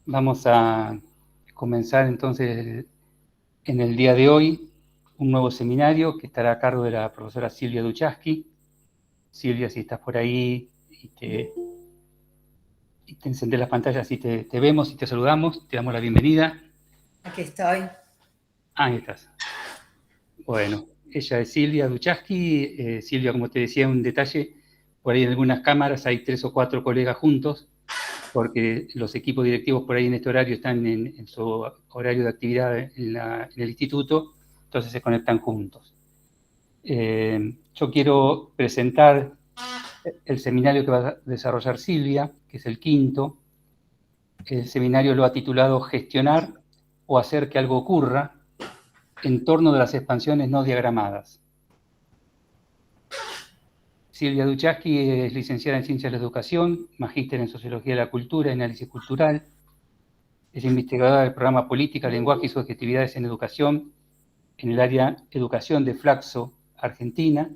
Vamos a comenzar entonces en el día de hoy un nuevo seminario que estará a cargo de la profesora Silvia Duchaski. Silvia, si estás por ahí y te encendés las pantallas y te vemos y te saludamos, te damos la bienvenida. Aquí estoy. Ahí estás. Bueno, ella es Silvia Duchaski. Silvia, como te decía, un detalle, por ahí en algunas cámaras hay 3 o 4 colegas juntos, porque los equipos directivos por ahí en este horario están en su horario de actividad en el instituto, entonces se conectan juntos. Yo quiero presentar el seminario que va a desarrollar Silvia, que es el quinto. El seminario lo ha titulado Gestionar o hacer que algo ocurra en torno de las expansiones no diagramadas. Silvia Duchaski es licenciada en Ciencias de la Educación, magíster en Sociología de la Cultura y Análisis Cultural. Es investigadora del programa Política, Lenguaje y Subjetividades en Educación en el área Educación de Flaxo, Argentina.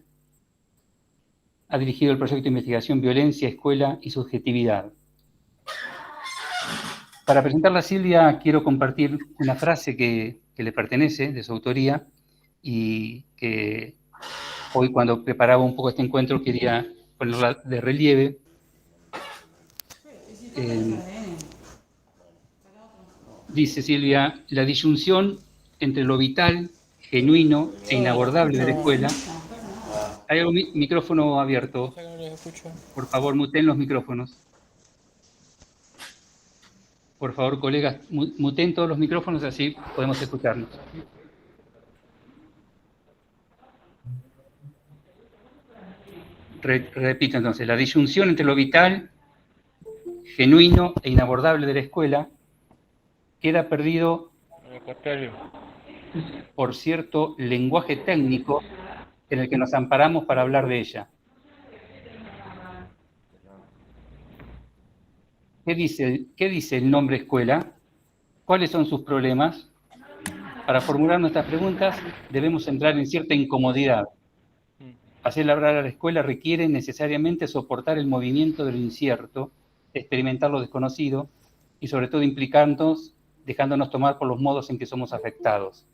Ha dirigido el proyecto de investigación Violencia, Escuela y Subjetividad. Para presentarla a Silvia, quiero compartir una frase que le pertenece, de su autoría, y que hoy, cuando preparaba un poco este encuentro, quería ponerla de relieve. Dice Silvia: la disyunción entre lo vital, genuino e inabordable de la escuela. ¿Hay algún micrófono abierto? Por favor, muten los micrófonos. Por favor, colegas, muten todos los micrófonos, así podemos escucharnos. Repito entonces: la disyunción entre lo vital, genuino e inabordable de la escuela queda perdido por cierto lenguaje técnico en el que nos amparamos para hablar de ella. ¿Qué dice el nombre escuela? ¿Cuáles son sus problemas? Para formular nuestras preguntas debemos entrar en cierta incomodidad. Hacer hablar a la escuela requiere necesariamente soportar el movimiento de lo incierto, experimentar lo desconocido y sobre todo implicarnos, dejándonos tomar por los modos en que somos afectados.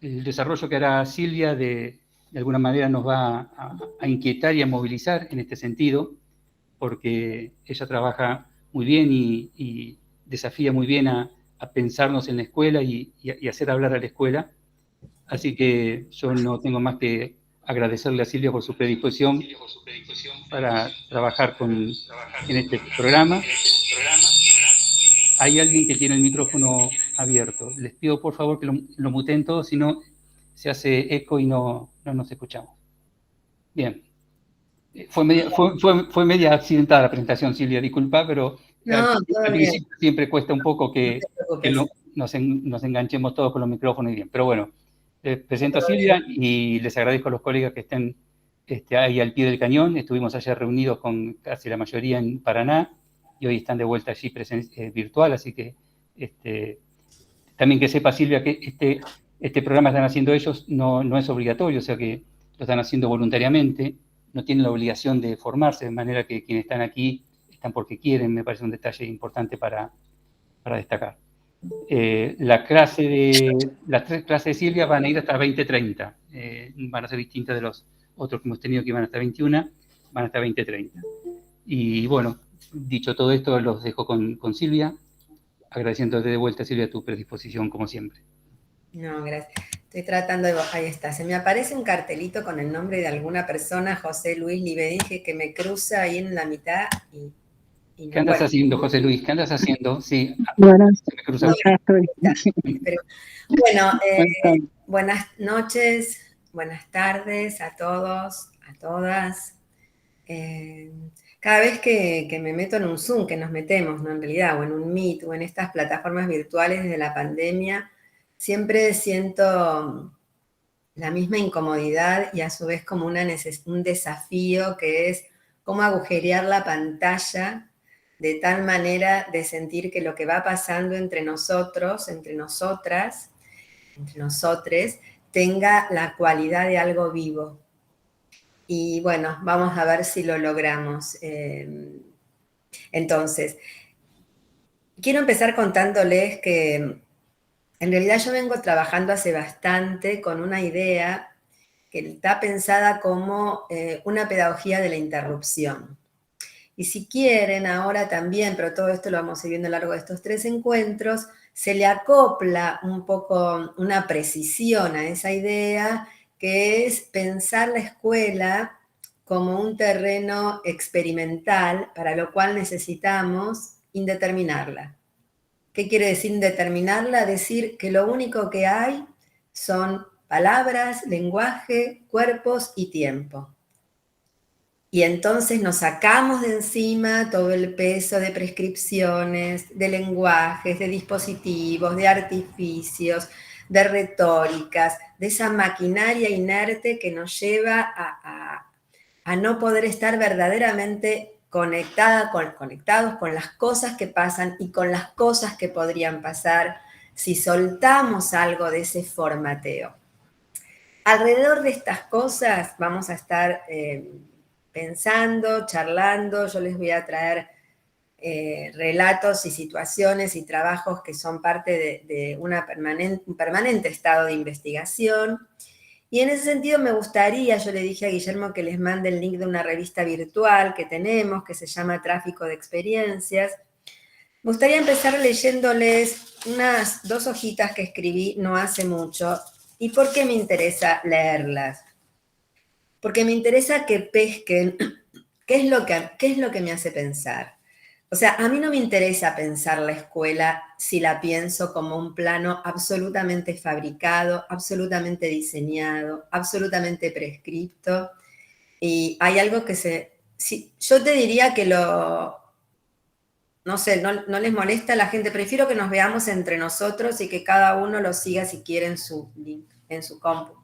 El desarrollo que hará Silvia de alguna manera nos va a inquietar y a movilizar en este sentido, porque ella trabaja muy bien y desafía muy bien a pensarnos en la escuela y hacer hablar a la escuela. Así que yo no tengo más que agradecerle a Silvia por su predisposición para trabajar en este programa. Hay alguien que tiene el micrófono abierto. Les pido por favor que lo muteen todos, si no se hace eco y no nos escuchamos. Bien. Fue media accidentada la presentación, Silvia, disculpa, pero al principio siempre cuesta un poco que nos enganchemos todos con los micrófonos y bien. Pero bueno, presento a Silvia y les agradezco a los colegas que estén ahí al pie del cañón. Estuvimos ayer reunidos con casi la mayoría en Paraná y hoy están de vuelta allí virtual, así que también que sepa Silvia que este programa que están haciendo ellos no es obligatorio, o sea que lo están haciendo voluntariamente, no tienen la obligación de formarse, de manera que quienes están aquí están porque quieren. Me parece un detalle importante para destacar. Las 3 clases de Silvia van a ir hasta 20:30, van a ser distintas de los otros que hemos tenido, que iban hasta 21, van hasta 20:30. Y bueno, dicho todo esto, los dejo con Silvia, agradeciéndote de vuelta, Silvia, tu predisposición como siempre. No, gracias. Estoy tratando de... Ahí está. Se me aparece un cartelito con el nombre de alguna persona, José Luis Libedinge, que me cruza ahí en la mitad y ¿Qué andas haciendo, José Luis? ¿Qué andas haciendo? Sí, bueno, se me cruza. Pero, bueno, buenas noches, buenas tardes a todos, a todas. Cada vez que me meto en un Zoom, que nos metemos, ¿no? En realidad, o en un Meet, o en estas plataformas virtuales desde la pandemia, siempre siento la misma incomodidad y a su vez como un desafío, que es cómo agujerear la pantalla de tal manera de sentir que lo que va pasando entre nosotros, entre nosotras, entre nosotres, tenga la cualidad de algo vivo. Y bueno, vamos a ver si lo logramos. Entonces, quiero empezar contándoles que en realidad yo vengo trabajando hace bastante con una idea que está pensada como una pedagogía de la interrupción. Y si quieren, ahora también, pero todo esto lo vamos a ir viendo a lo largo de estos 3 encuentros, se le acopla un poco una precisión a esa idea, que es pensar la escuela como un terreno experimental, para lo cual necesitamos indeterminarla. ¿Qué quiere decir indeterminarla? Decir que lo único que hay son palabras, lenguaje, cuerpos y tiempo. Y entonces nos sacamos de encima todo el peso de prescripciones, de lenguajes, de dispositivos, de artificios, de retóricas, de esa maquinaria inerte que nos lleva a no poder estar verdaderamente conectados con las cosas que pasan y con las cosas que podrían pasar si soltamos algo de ese formateo. Alrededor de estas cosas vamos a estar pensando, charlando. Yo les voy a traer relatos y situaciones y trabajos que son parte de un permanente estado de investigación. Y en ese sentido me gustaría, yo le dije a Guillermo que les mande el link de una revista virtual que tenemos, que se llama Tráfico de Experiencias. Me gustaría empezar leyéndoles unas 2 hojitas que escribí no hace mucho. ¿Y por qué me interesa leerlas? Porque me interesa que pesquen qué es lo que me hace pensar. O sea, a mí no me interesa pensar la escuela si la pienso como un plano absolutamente fabricado, absolutamente diseñado, absolutamente prescripto. Y hay algo que yo te diría que no sé, no les molesta a la gente. Prefiero que nos veamos entre nosotros y que cada uno lo siga si quiere en su compu.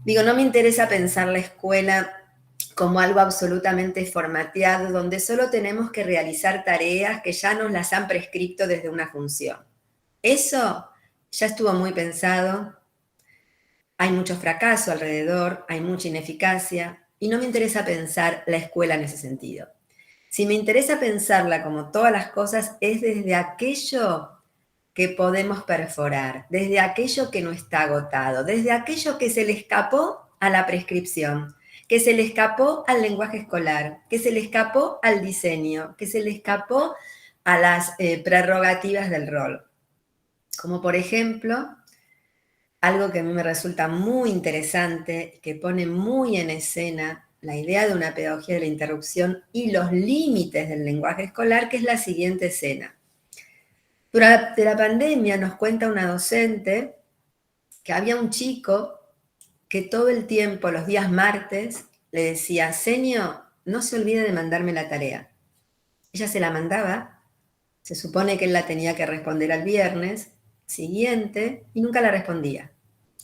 Digo, no me interesa pensar la escuela como algo absolutamente formateado, donde solo tenemos que realizar tareas que ya nos las han prescrito desde una función. Eso ya estuvo muy pensado, hay mucho fracaso alrededor, hay mucha ineficacia, y no me interesa pensar la escuela en ese sentido. Si me interesa pensarla como todas las cosas, es desde aquello que podemos perforar, desde aquello que no está agotado, desde aquello que se le escapó a la prescripción, que se le escapó al lenguaje escolar, que se le escapó al diseño, que se le escapó a las prerrogativas del rol. Como por ejemplo, algo que a mí me resulta muy interesante, que pone muy en escena la idea de una pedagogía de la interrupción y los límites del lenguaje escolar, que es la siguiente escena. Durante la pandemia nos cuenta una docente que había un chico que todo el tiempo, los días martes, le decía: Senio, no se olvide de mandarme la tarea. Ella se la mandaba, se supone que él la tenía que responder al viernes siguiente y nunca la respondía.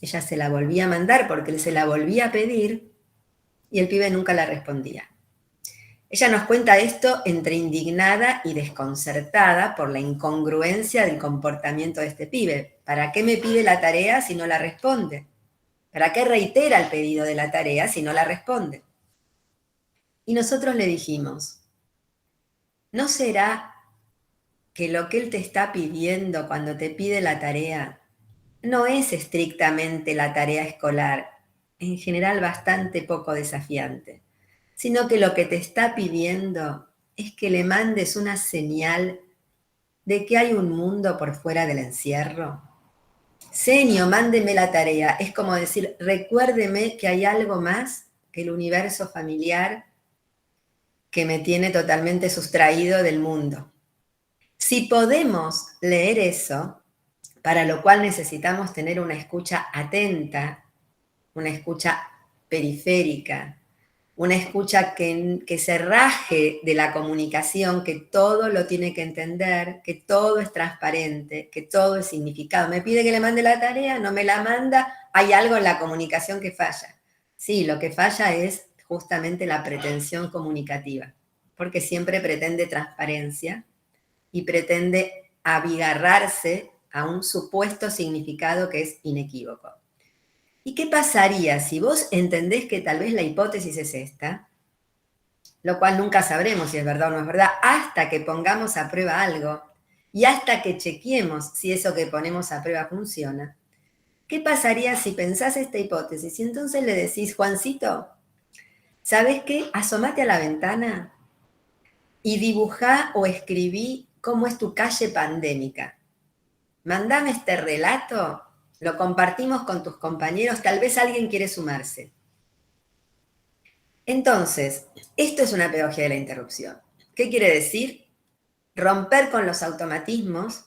Ella se la volvía a mandar porque él se la volvía a pedir y el pibe nunca la respondía. Ella nos cuenta esto entre indignada y desconcertada por la incongruencia del comportamiento de este pibe. ¿Para qué me pide la tarea si no la responde? ¿Para qué reitera el pedido de la tarea si no la responde? Y nosotros le dijimos: ¿no será que lo que él te está pidiendo cuando te pide la tarea no es estrictamente la tarea escolar, en general bastante poco desafiante, sino que lo que te está pidiendo es que le mandes una señal de que hay un mundo por fuera del encierro? Senio, mándeme la tarea. Es como decir: recuérdeme que hay algo más que el universo familiar que me tiene totalmente sustraído del mundo. Si podemos leer eso, para lo cual necesitamos tener una escucha atenta, una escucha periférica, una escucha que se raje de la comunicación, que todo lo tiene que entender, que todo es transparente, que todo es significado. Me pide que le mande la tarea, no me la manda, hay algo en la comunicación que falla. Sí, lo que falla es justamente la pretensión comunicativa, porque siempre pretende transparencia y pretende abigarrarse a un supuesto significado que es inequívoco. ¿Y qué pasaría si vos entendés que tal vez la hipótesis es esta? Lo cual nunca sabremos si es verdad o no es verdad, hasta que pongamos a prueba algo. y hasta que chequeemos si eso que ponemos a prueba funciona, ¿qué pasaría si pensás esta hipótesis y entonces le decís, Juancito, ¿sabes qué? Asomate a la ventana y dibujá o escribí cómo es tu calle pandémica. Mandame este relato, lo compartimos con tus compañeros, tal vez alguien quiere sumarse. Entonces, esto es una pedagogía de la interrupción. ¿Qué quiere decir? Romper con los automatismos,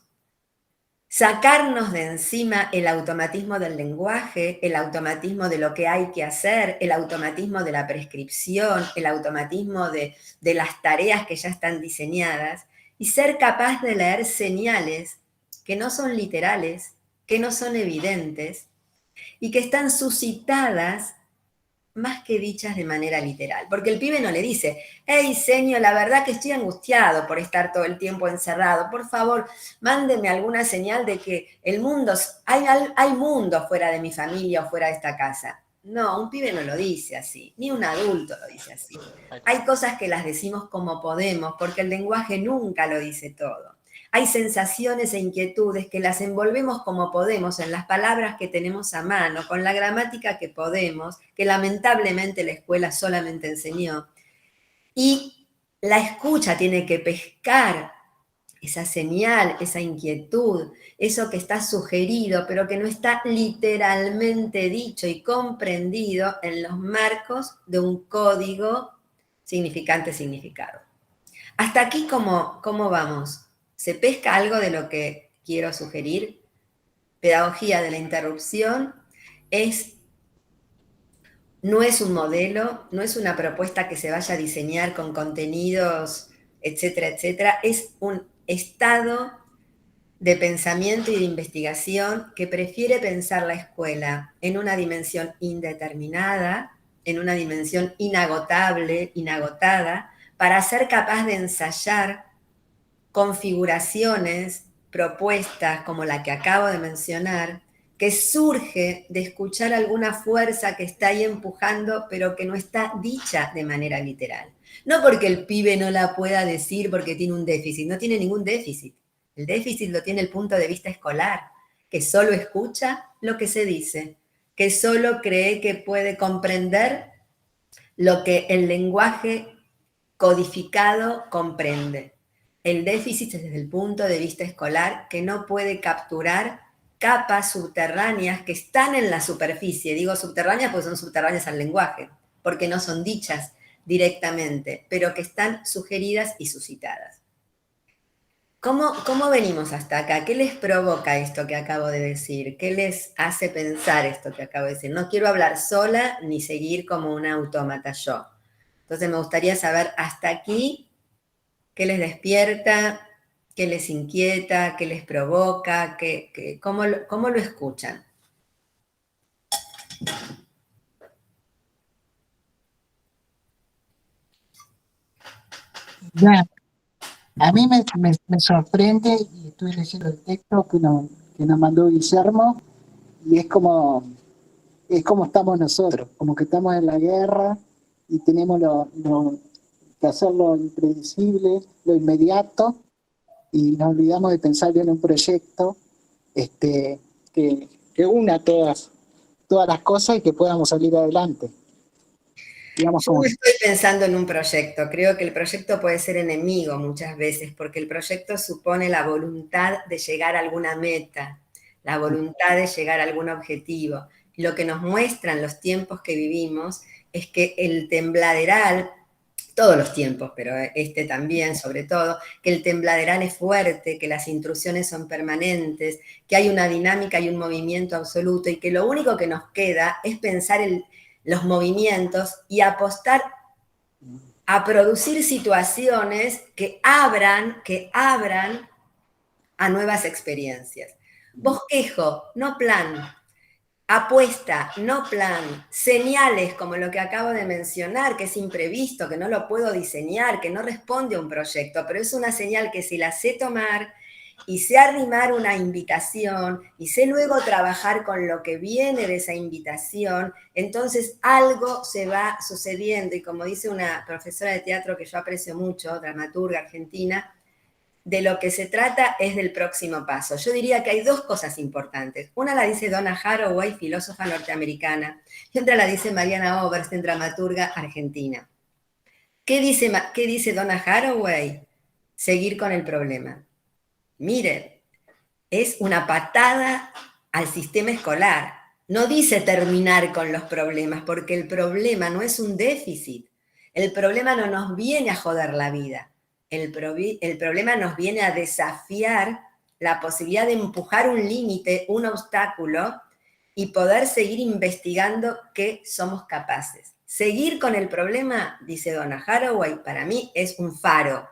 sacarnos de encima el automatismo del lenguaje, el automatismo de lo que hay que hacer, el automatismo de la prescripción, el automatismo de las tareas que ya están diseñadas, y ser capaz de leer señales que no son literales, que no son evidentes, y que están suscitadas más que dichas de manera literal. Porque el pibe no le dice, hey, señor, la verdad que estoy angustiado por estar todo el tiempo encerrado. Por favor, mándeme alguna señal de que el mundo, hay mundo fuera de mi familia o fuera de esta casa. No, un pibe no lo dice así, ni un adulto lo dice así. Hay cosas que las decimos como podemos, porque el lenguaje nunca lo dice todo. Hay sensaciones e inquietudes que las envolvemos como podemos en las palabras que tenemos a mano, con la gramática que podemos, que lamentablemente la escuela solamente enseñó. Y la escucha tiene que pescar esa señal, esa inquietud, eso que está sugerido, pero que no está literalmente dicho y comprendido en los marcos de un código significante-significado. Hasta aquí, ¿cómo vamos? ¿Se pesca algo de lo que quiero sugerir? Pedagogía de la interrupción no es un modelo, no es una propuesta que se vaya a diseñar con contenidos, etcétera, etcétera. Es un estado de pensamiento y de investigación que prefiere pensar la escuela en una dimensión indeterminada, en una dimensión inagotable, inagotada, para ser capaz de ensayar configuraciones, propuestas como la que acabo de mencionar, que surge de escuchar alguna fuerza que está ahí empujando, pero que no está dicha de manera literal. No porque el pibe no la pueda decir porque tiene un déficit, no tiene ningún déficit. El déficit lo tiene el punto de vista escolar, que solo escucha lo que se dice, que solo cree que puede comprender lo que el lenguaje codificado comprende. El déficit es desde el punto de vista escolar que no puede capturar capas subterráneas que están en la superficie. Digo subterráneas porque son subterráneas al lenguaje, porque no son dichas directamente, pero que están sugeridas y suscitadas. ¿Cómo venimos hasta acá? ¿Qué les provoca esto que acabo de decir? ¿Qué les hace pensar esto que acabo de decir? No quiero hablar sola ni seguir como una autómata yo. Entonces me gustaría saber hasta aquí qué les despierta, qué les inquieta, qué les provoca, cómo lo escuchan. Ya, a mí me sorprende, y estoy leyendo el texto que nos mandó Guillermo, y es como estamos nosotros, como que estamos en la guerra y tenemos que hacer lo impredecible, lo inmediato, y nos olvidamos de pensar en un proyecto que una todas las cosas y que podamos salir adelante. Digamos Yo no estoy pensando en un proyecto, creo que el proyecto puede ser enemigo muchas veces, porque el proyecto supone la voluntad de llegar a alguna meta, la voluntad de llegar a algún objetivo. Lo que nos muestran los tiempos que vivimos es que el tembladeral, todos los tiempos, pero este también sobre todo, que el tembladeral es fuerte, que las intrusiones son permanentes, que hay una dinámica y un movimiento absoluto y que lo único que nos queda es pensar los movimientos y apostar a producir situaciones que abran a nuevas experiencias. Bosquejo, no plan. Apuesta, no plan, señales como lo que acabo de mencionar, que es imprevisto, que no lo puedo diseñar, que no responde a un proyecto, pero es una señal que si la sé tomar y sé arrimar una invitación y sé luego trabajar con lo que viene de esa invitación, entonces algo se va sucediendo. Y como dice una profesora de teatro que yo aprecio mucho, dramaturga argentina, de lo que se trata es del próximo paso. Yo diría que hay dos cosas importantes. Una la dice Donna Haraway, filósofa norteamericana, y otra la dice Mariana Oberstein, dramaturga argentina. ¿Qué dice Donna Haraway? Seguir con el problema. Mire, es una patada al sistema escolar. No dice terminar con los problemas, porque el problema no es un déficit. El problema no nos viene a joder la vida. El problema nos viene a desafiar la posibilidad de empujar un límite, un obstáculo, y poder seguir investigando qué somos capaces. Seguir con el problema, dice Donna Haraway, para mí es un faro.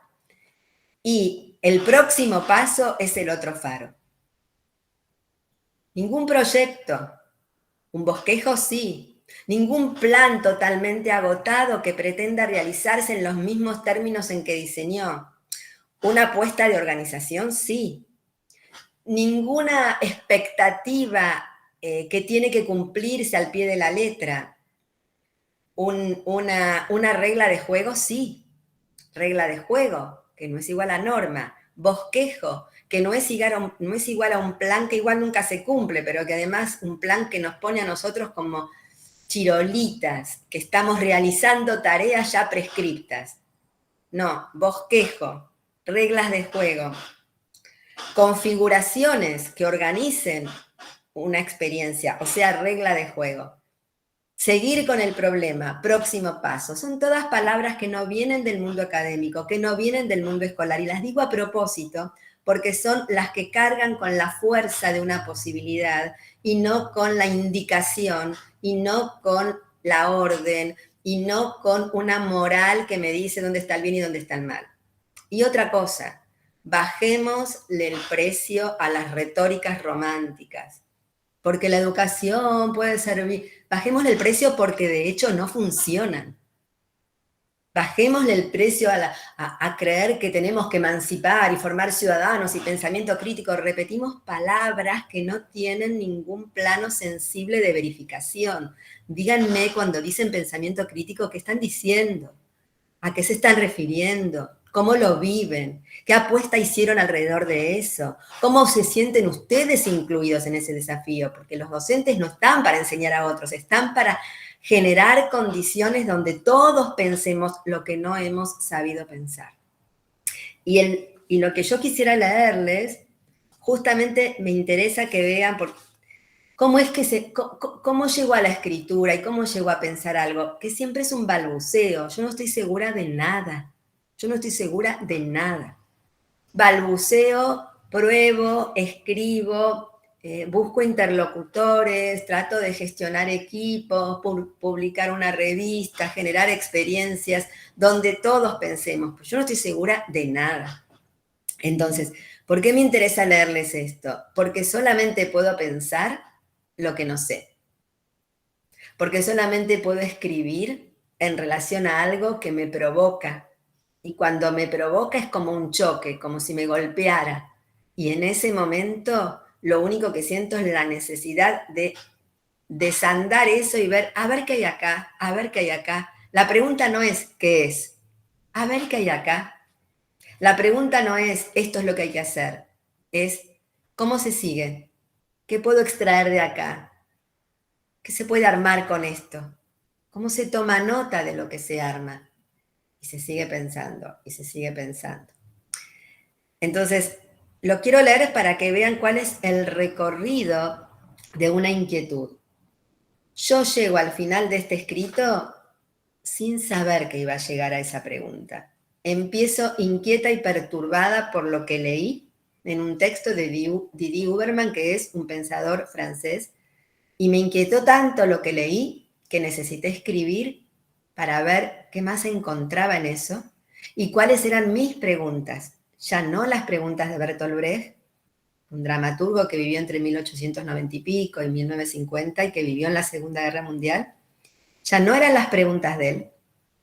Y el próximo paso es el otro faro. Ningún proyecto, un bosquejo sí, ningún plan totalmente agotado que pretenda realizarse en los mismos términos en que diseñó. Una apuesta de organización sí. Ninguna expectativa que tiene que cumplirse al pie de la letra. Una regla de juego sí. Regla de juego, que no es igual a norma. Bosquejo, que no es igual a un plan que igual nunca se cumple, pero que además un plan que nos pone a nosotros como chirolitas, que estamos realizando tareas ya prescriptas. No, bosquejo, reglas de juego, configuraciones que organicen una experiencia, o sea, regla de juego. Seguir con el problema, próximo paso. Son todas palabras que no vienen del mundo académico, que no vienen del mundo escolar. Y las digo a propósito porque son las que cargan con la fuerza de una posibilidad y no con la indicación y no con la orden y no con una moral que me dice dónde está el bien y dónde está el mal. Y otra cosa, bajémosle el precio a las retóricas románticas. Porque la educación puede servir. Bajémosle el precio porque de hecho no funcionan. Bajémosle el precio a creer que tenemos que emancipar y formar ciudadanos y pensamiento crítico. Repetimos palabras que no tienen ningún plano sensible de verificación. Díganme cuando dicen pensamiento crítico, ¿qué están diciendo? ¿A qué se están refiriendo? ¿Cómo lo viven? ¿Qué apuesta hicieron alrededor de eso? ¿Cómo se sienten ustedes incluidos en ese desafío? Porque los docentes no están para enseñar a otros, están para generar condiciones donde todos pensemos lo que no hemos sabido pensar. Y lo que yo quisiera leerles, justamente me interesa que vean cómo llegó a la escritura y cómo llegó a pensar algo, que siempre es un balbuceo. Yo no estoy segura de nada. Yo no estoy segura de nada. Balbuceo, pruebo, escribo, busco interlocutores, trato de gestionar equipos, publicar una revista, generar experiencias donde todos pensemos. Pues yo no estoy segura de nada. Entonces, ¿por qué me interesa leerles esto? Porque solamente puedo pensar lo que no sé. Porque solamente puedo escribir en relación a algo que me provoca. Y cuando me provoca es como un choque, como si me golpeara. Y en ese momento lo único que siento es la necesidad de desandar eso y ver, a ver qué hay acá, a ver qué hay acá. La pregunta no es ¿qué es? A ver qué hay acá. La pregunta no es esto es lo que hay que hacer, es ¿cómo se sigue? ¿Qué puedo extraer de acá? ¿Qué se puede armar con esto? ¿Cómo se toma nota de lo que se arma? Y se sigue pensando, y se sigue pensando. Entonces, lo quiero leer para que vean cuál es el recorrido de una inquietud. Yo llego al final de este escrito sin saber que iba a llegar a esa pregunta. Empiezo inquieta y perturbada por lo que leí en un texto de Didi Huberman, que es un pensador francés, y me inquietó tanto lo que leí que necesité escribir para ver qué más encontraba en eso y cuáles eran mis preguntas, ya no las preguntas de Bertolt Brecht, un dramaturgo que vivió entre 1890 y pico y 1950 y que vivió en la Segunda Guerra Mundial, ya no eran las preguntas de él,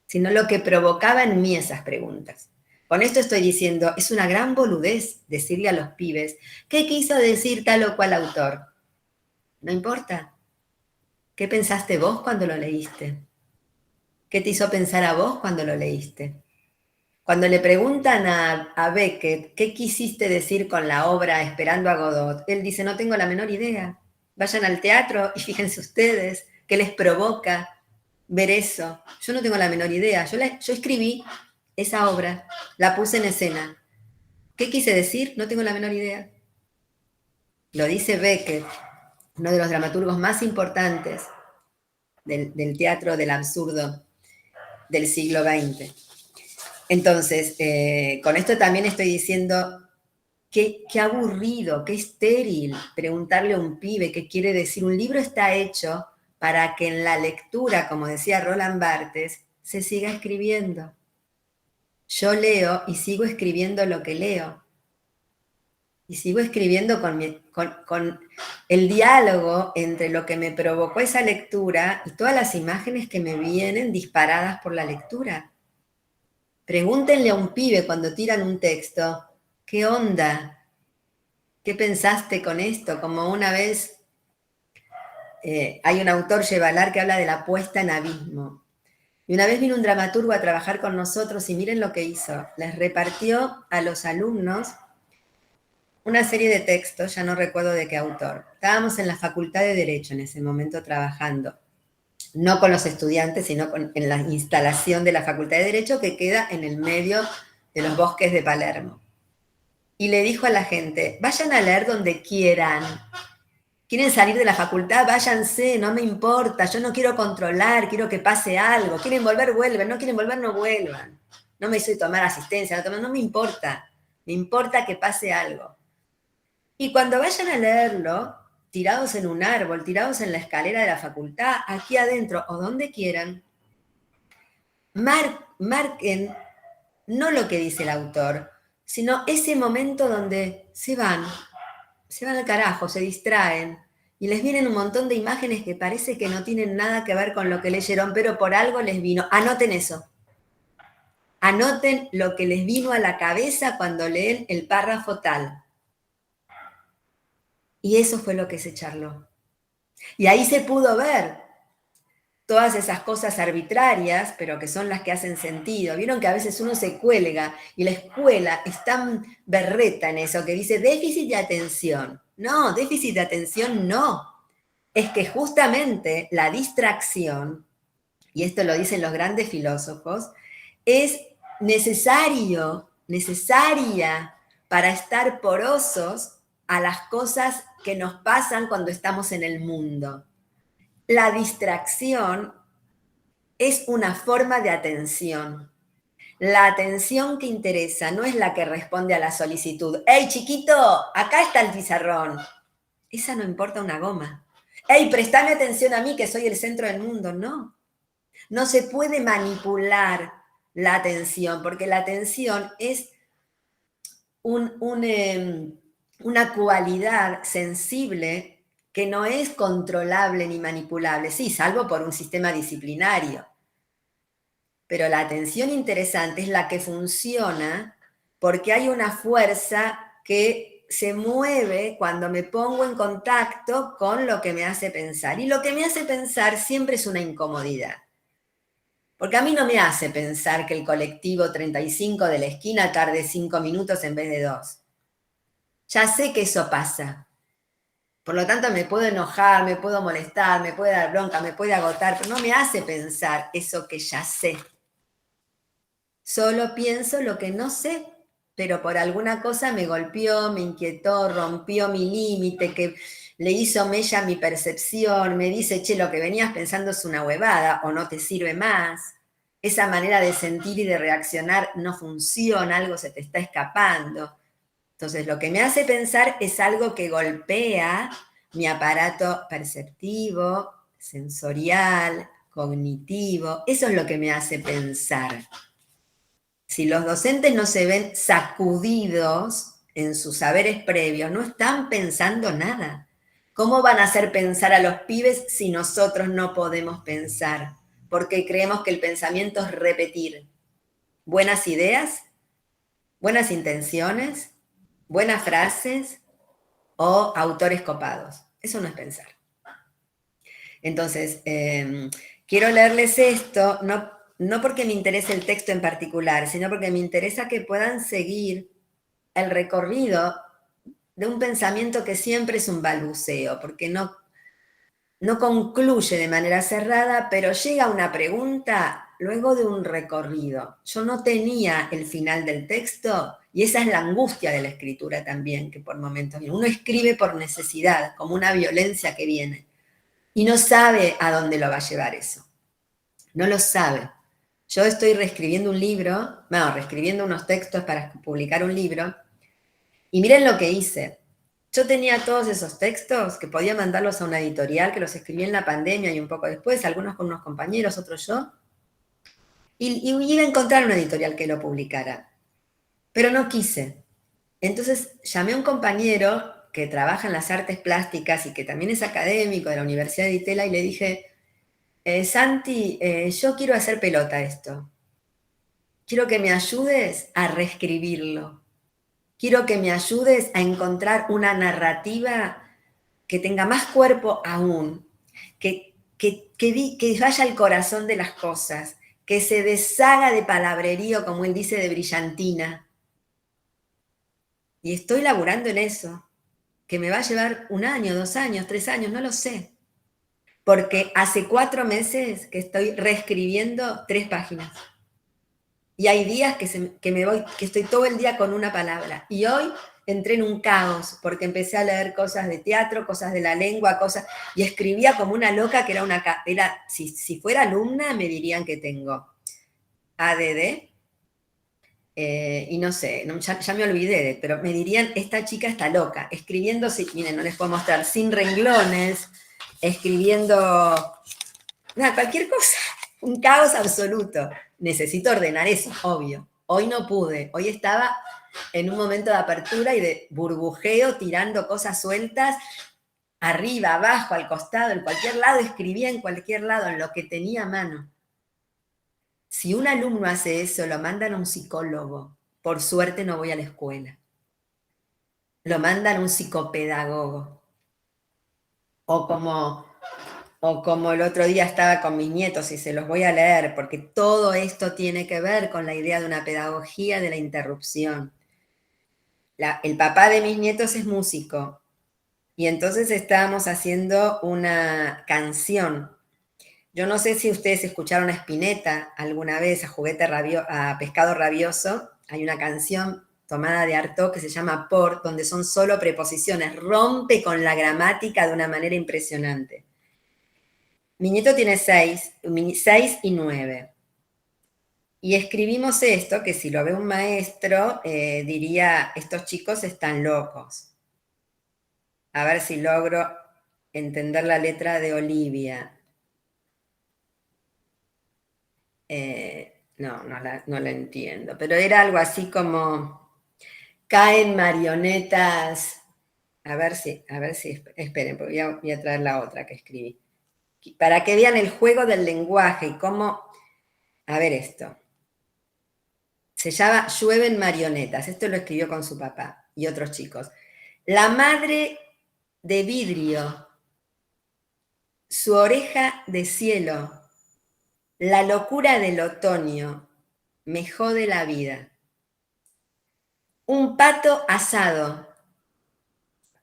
sino lo que provocaba en mí esas preguntas. Con esto estoy diciendo, es una gran boludez decirle a los pibes, ¿qué quiso decir tal o cual autor? No importa. ¿Qué pensaste vos cuando lo leíste? ¿Qué te hizo pensar a vos cuando lo leíste? Cuando le preguntan a Beckett qué quisiste decir con la obra Esperando a Godot, él dice, no tengo la menor idea. Vayan al teatro y fíjense ustedes qué les provoca ver eso. Yo no tengo la menor idea. Yo escribí esa obra, la puse en escena. ¿Qué quise decir? No tengo la menor idea. Lo dice Beckett, uno de los dramaturgos más importantes del teatro del absurdo del siglo XX. Entonces, con esto también estoy diciendo qué aburrido, qué estéril preguntarle a un pibe qué quiere decir. Un libro está hecho para que en la lectura, como decía Roland Barthes, se siga escribiendo. Yo leo y sigo escribiendo lo que leo. Y sigo escribiendo con el diálogo entre lo que me provocó esa lectura y todas las imágenes que me vienen disparadas por la lectura. Pregúntenle a un pibe cuando tiran un texto, ¿qué onda? ¿Qué pensaste con esto? Como una vez, hay un autor, Yevalar, que habla de la puesta en abismo. Y una vez vino un dramaturgo a trabajar con nosotros y miren lo que hizo. Les repartió a los alumnos una serie de textos, ya no recuerdo de qué autor. Estábamos en la Facultad de Derecho en ese momento trabajando. No con los estudiantes, sino en la instalación de la Facultad de Derecho que queda en el medio de los bosques de Palermo. Y le dijo a la gente, vayan a leer donde quieran. ¿Quieren salir de la facultad? Váyanse, no me importa, yo no quiero controlar, quiero que pase algo. ¿Quieren volver? Vuelven, no quieren volver, no vuelvan. No me hice tomar asistencia, no me importa. Me importa que pase algo. Y cuando vayan a leerlo, tirados en un árbol, tirados en la escalera de la facultad, aquí adentro o donde quieran, marquen no lo que dice el autor, sino ese momento donde se van al carajo, se distraen y les vienen un montón de imágenes que parece que no tienen nada que ver con lo que leyeron, pero por algo les vino. Anoten eso. Anoten lo que les vino a la cabeza cuando leen el párrafo tal. Y eso fue lo que se charló. Y ahí se pudo ver todas esas cosas arbitrarias, pero que son las que hacen sentido. Vieron que a veces uno se cuelga y la escuela es tan berreta en eso que dice déficit de atención. No, déficit de atención no. Es que justamente la distracción, y esto lo dicen los grandes filósofos, es necesaria para estar porosos a las cosas que nos pasan cuando estamos en el mundo. La distracción es una forma de atención. La atención que interesa no es la que responde a la solicitud. ¡Hey, chiquito! Acá está el pizarrón. Esa no importa una goma. ¡Hey, prestame atención a mí que soy el centro del mundo! No. No se puede manipular la atención, porque la atención es una cualidad sensible que no es controlable ni manipulable, sí, salvo por un sistema disciplinario. Pero la atención interesante es la que funciona porque hay una fuerza que se mueve cuando me pongo en contacto con lo que me hace pensar. Y lo que me hace pensar siempre es una incomodidad. Porque a mí no me hace pensar que el colectivo 35 de la esquina tarde 5 minutos en vez de 2. Ya sé que eso pasa. Por lo tanto, me puedo enojar, me puedo molestar, me puede dar bronca, me puede agotar, pero no me hace pensar eso que ya sé. Solo pienso lo que no sé, pero por alguna cosa me golpeó, me inquietó, rompió mi límite, que le hizo mella mi percepción, me dice, che, lo que venías pensando es una huevada o no te sirve más. Esa manera de sentir y de reaccionar no funciona, algo se te está escapando. Entonces, lo que me hace pensar es algo que golpea mi aparato perceptivo, sensorial, cognitivo. Eso es lo que me hace pensar. Si los docentes no se ven sacudidos en sus saberes previos, no están pensando nada. ¿Cómo van a hacer pensar a los pibes si nosotros no podemos pensar? Porque creemos que el pensamiento es repetir buenas ideas, buenas intenciones, buenas frases o autores copados. Eso no es pensar. Entonces, quiero leerles esto, no no porque me interese el texto en particular, sino porque me interesa que puedan seguir el recorrido de un pensamiento que siempre es un balbuceo, porque no concluye de manera cerrada, pero llega una pregunta luego de un recorrido. Yo no tenía el final del texto, y esa es la angustia de la escritura también, que por momentos viene. Uno escribe por necesidad, como una violencia que viene, y no sabe a dónde lo va a llevar eso. No lo sabe. Yo estoy reescribiendo un libro, reescribiendo unos textos para publicar un libro, y miren lo que hice. Yo tenía todos esos textos que podía mandarlos a una editorial, que los escribí en la pandemia y un poco después, algunos con unos compañeros, otros yo, y iba a encontrar una editorial que lo publicara, pero no quise. Entonces llamé a un compañero que trabaja en las artes plásticas y que también es académico de la Universidad de Itela y le dije, Santi, yo quiero hacer pelota esto. Quiero que me ayudes a reescribirlo. Quiero que me ayudes a encontrar una narrativa que tenga más cuerpo aún, que vaya al corazón de las cosas, que se deshaga de palabrerío, como él dice, de brillantina. Y estoy laburando en eso, que me va a llevar 1 año, 2 años, 3 años, no lo sé. Porque hace 4 meses que estoy reescribiendo 3 páginas. Y hay días que estoy todo el día con una palabra. Y hoy entré en un caos, porque empecé a leer cosas de teatro, cosas de la lengua, y escribía como una loca, que si fuera alumna me dirían que tengo ADD, y no sé, ya me olvidé, pero me dirían, esta chica está loca, escribiendo, miren, no les puedo mostrar, sin renglones, escribiendo, cualquier cosa, un caos absoluto. Necesito ordenar eso, obvio. Hoy no pude, hoy estaba en un momento de apertura y de burbujeo, tirando cosas sueltas, arriba, abajo, al costado, en cualquier lado, escribía en cualquier lado, en lo que tenía a mano. Si un alumno hace eso, lo mandan a un psicólogo. Por suerte no voy a la escuela. Lo mandan a un psicopedagogo. O como el otro día estaba con mis nietos, y se los voy a leer, porque todo esto tiene que ver con la idea de una pedagogía de la interrupción. El papá de mis nietos es músico, y entonces estábamos haciendo una canción. Yo no sé si ustedes escucharon a Spinetta alguna vez, a Pescado Rabioso. Hay una canción tomada de Artaud que se llama Por, donde son solo preposiciones. Rompe con la gramática de una manera impresionante. Mi nieto tiene 6 y 9. Y escribimos esto, que si lo ve un maestro, diría, estos chicos están locos. A ver si logro entender la letra de Olivia. No la entiendo, pero era algo así como, caen marionetas. A ver si, esperen, porque voy a traer la otra que escribí. Para que vean el juego del lenguaje y cómo, a ver esto. Se llama Llueven marionetas, esto lo escribió con su papá y otros chicos. La madre de vidrio, su oreja de cielo, la locura del otoño, me jode la vida. Un pato asado,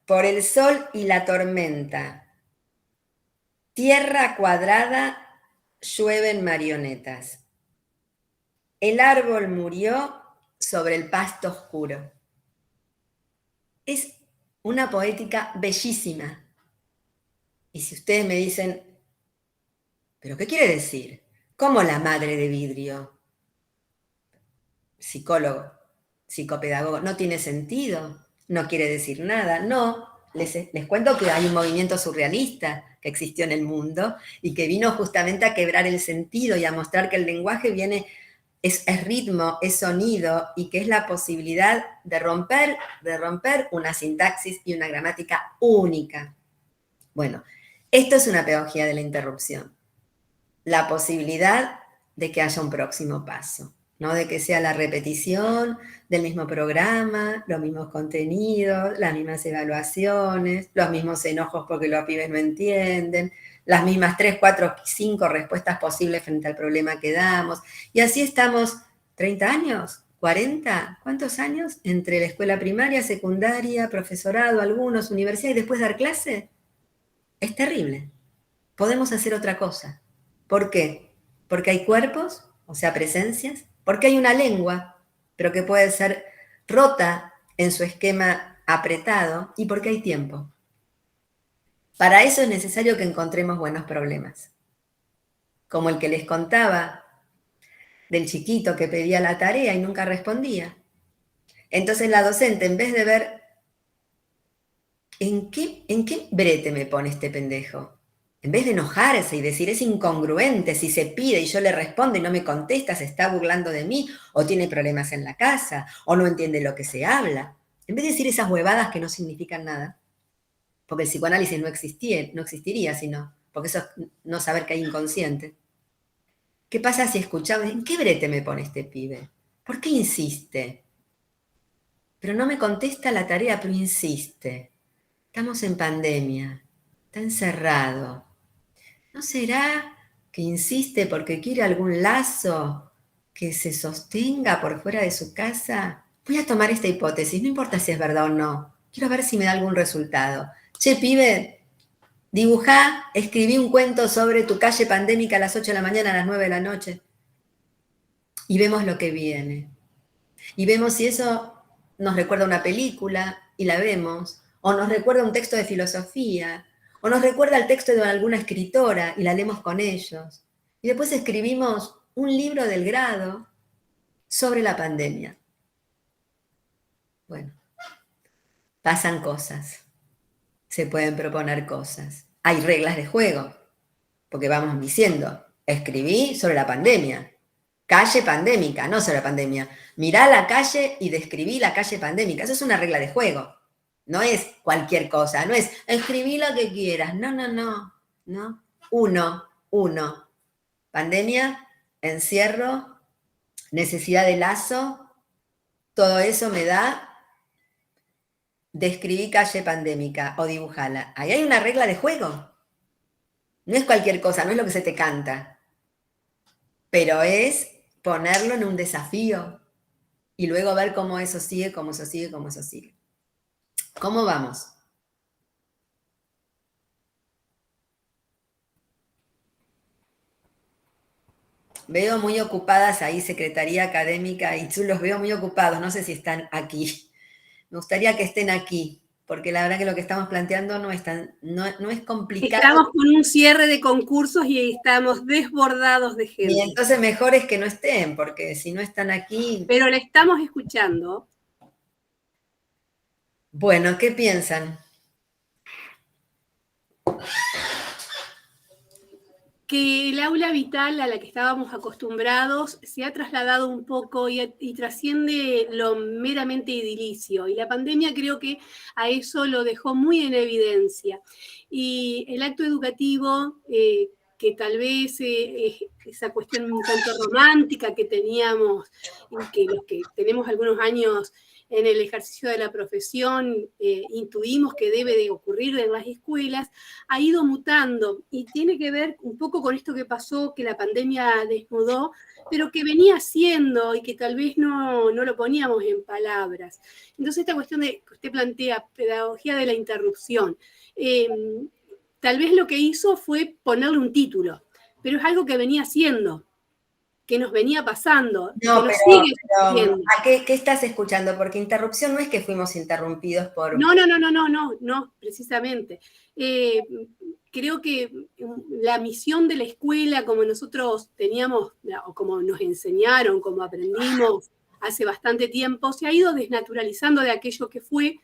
por el sol y la tormenta. Tierra cuadrada, llueven marionetas. El árbol murió sobre el pasto oscuro. Es una poética bellísima. Y si ustedes me dicen, ¿pero qué quiere decir? ¿Cómo la madre de vidrio? Psicólogo, psicopedagogo, ¿no tiene sentido? ¿No quiere decir nada? No, les cuento que hay un movimiento surrealista que existió en el mundo y que vino justamente a quebrar el sentido y a mostrar que el lenguaje es ritmo, es sonido, y que es la posibilidad de romper una sintaxis y una gramática única. Bueno, esto es una pedagogía de la interrupción. La posibilidad de que haya un próximo paso, no de que sea la repetición del mismo programa, los mismos contenidos, las mismas evaluaciones, los mismos enojos porque los pibes no entienden, las mismas 3, 4, 5 respuestas posibles frente al problema que damos. Y así estamos 30 años, 40, ¿cuántos años? Entre la escuela primaria, secundaria, profesorado, algunos, universidad y después dar clase. Es terrible. Podemos hacer otra cosa. ¿Por qué? Porque hay cuerpos, o sea, presencias, porque hay una lengua, pero que puede ser rota en su esquema apretado, y porque hay tiempo. Para eso es necesario que encontremos buenos problemas. Como el que les contaba del chiquito que pedía la tarea y nunca respondía. Entonces la docente, en vez de ver ¿en qué brete me pone este pendejo? En vez de enojarse y decir, es incongruente, si se pide y yo le respondo y no me contesta, se está burlando de mí, o tiene problemas en la casa, o no entiende lo que se habla. En vez de decir esas huevadas que no significan nada, porque el psicoanálisis no existiría, sino, porque eso es no saber que hay inconsciente. ¿Qué pasa si escuchamos, en qué brete me pone este pibe? ¿Por qué insiste? Pero no me contesta la tarea, pero insiste. Estamos en pandemia, está encerrado. ¿No será que insiste porque quiere algún lazo que se sostenga por fuera de su casa? Voy a tomar esta hipótesis, no importa si es verdad o no. Quiero ver si me da algún resultado. Che, pibe, dibujá, escribí un cuento sobre tu calle pandémica a las 8 de la mañana, a las 9 de la noche. Y vemos lo que viene. Y vemos si eso nos recuerda una película y la vemos, o nos recuerda un texto de filosofía, o nos recuerda el texto de alguna escritora y la leemos con ellos. Y después escribimos un libro del grado sobre la pandemia. Bueno, pasan cosas, se pueden proponer cosas. Hay reglas de juego, porque vamos diciendo, escribí sobre la pandemia, calle pandémica, no sobre la pandemia. Mirá la calle y describí la calle pandémica. Eso es una regla de juego. No es cualquier cosa, no es escribí lo que quieras. No. Uno. Pandemia, encierro, necesidad de lazo, todo eso me da, describí calle pandémica o dibujala. Ahí hay una regla de juego. No es cualquier cosa, no es lo que se te canta. Pero es ponerlo en un desafío y luego ver cómo eso sigue. ¿Cómo vamos? Veo muy ocupadas ahí, Secretaría Académica, y los veo muy ocupados, no sé si están aquí. Me gustaría que estén aquí, porque la verdad que lo que estamos planteando no es complicado. Estamos con un cierre de concursos y estamos desbordados de gente. Y entonces mejor es que no estén, porque si no están aquí... Pero la estamos escuchando. Bueno, ¿qué piensan? Que el aula vital a la que estábamos acostumbrados se ha trasladado un poco y trasciende lo meramente edilicio. Y la pandemia creo que a eso lo dejó muy en evidencia. Y el acto educativo, que tal vez esa cuestión un tanto romántica que teníamos, que los que tenemos algunos años en el ejercicio de la profesión, intuimos que debe de ocurrir en las escuelas, ha ido mutando y tiene que ver un poco con esto que pasó, que la pandemia desnudó, pero que venía siendo y que tal vez no lo poníamos en palabras. Entonces esta cuestión que usted plantea, pedagogía de la interrupción, tal vez lo que hizo fue ponerle un título, pero es algo que venía siendo, que nos venía pasando. No, que pero sigue ¿a qué estás escuchando? Porque interrupción no es que fuimos interrumpidos por... No, precisamente. Creo que la misión de la escuela, como nosotros teníamos, o como nos enseñaron, como aprendimos hace bastante tiempo, se ha ido desnaturalizando de aquello que fue,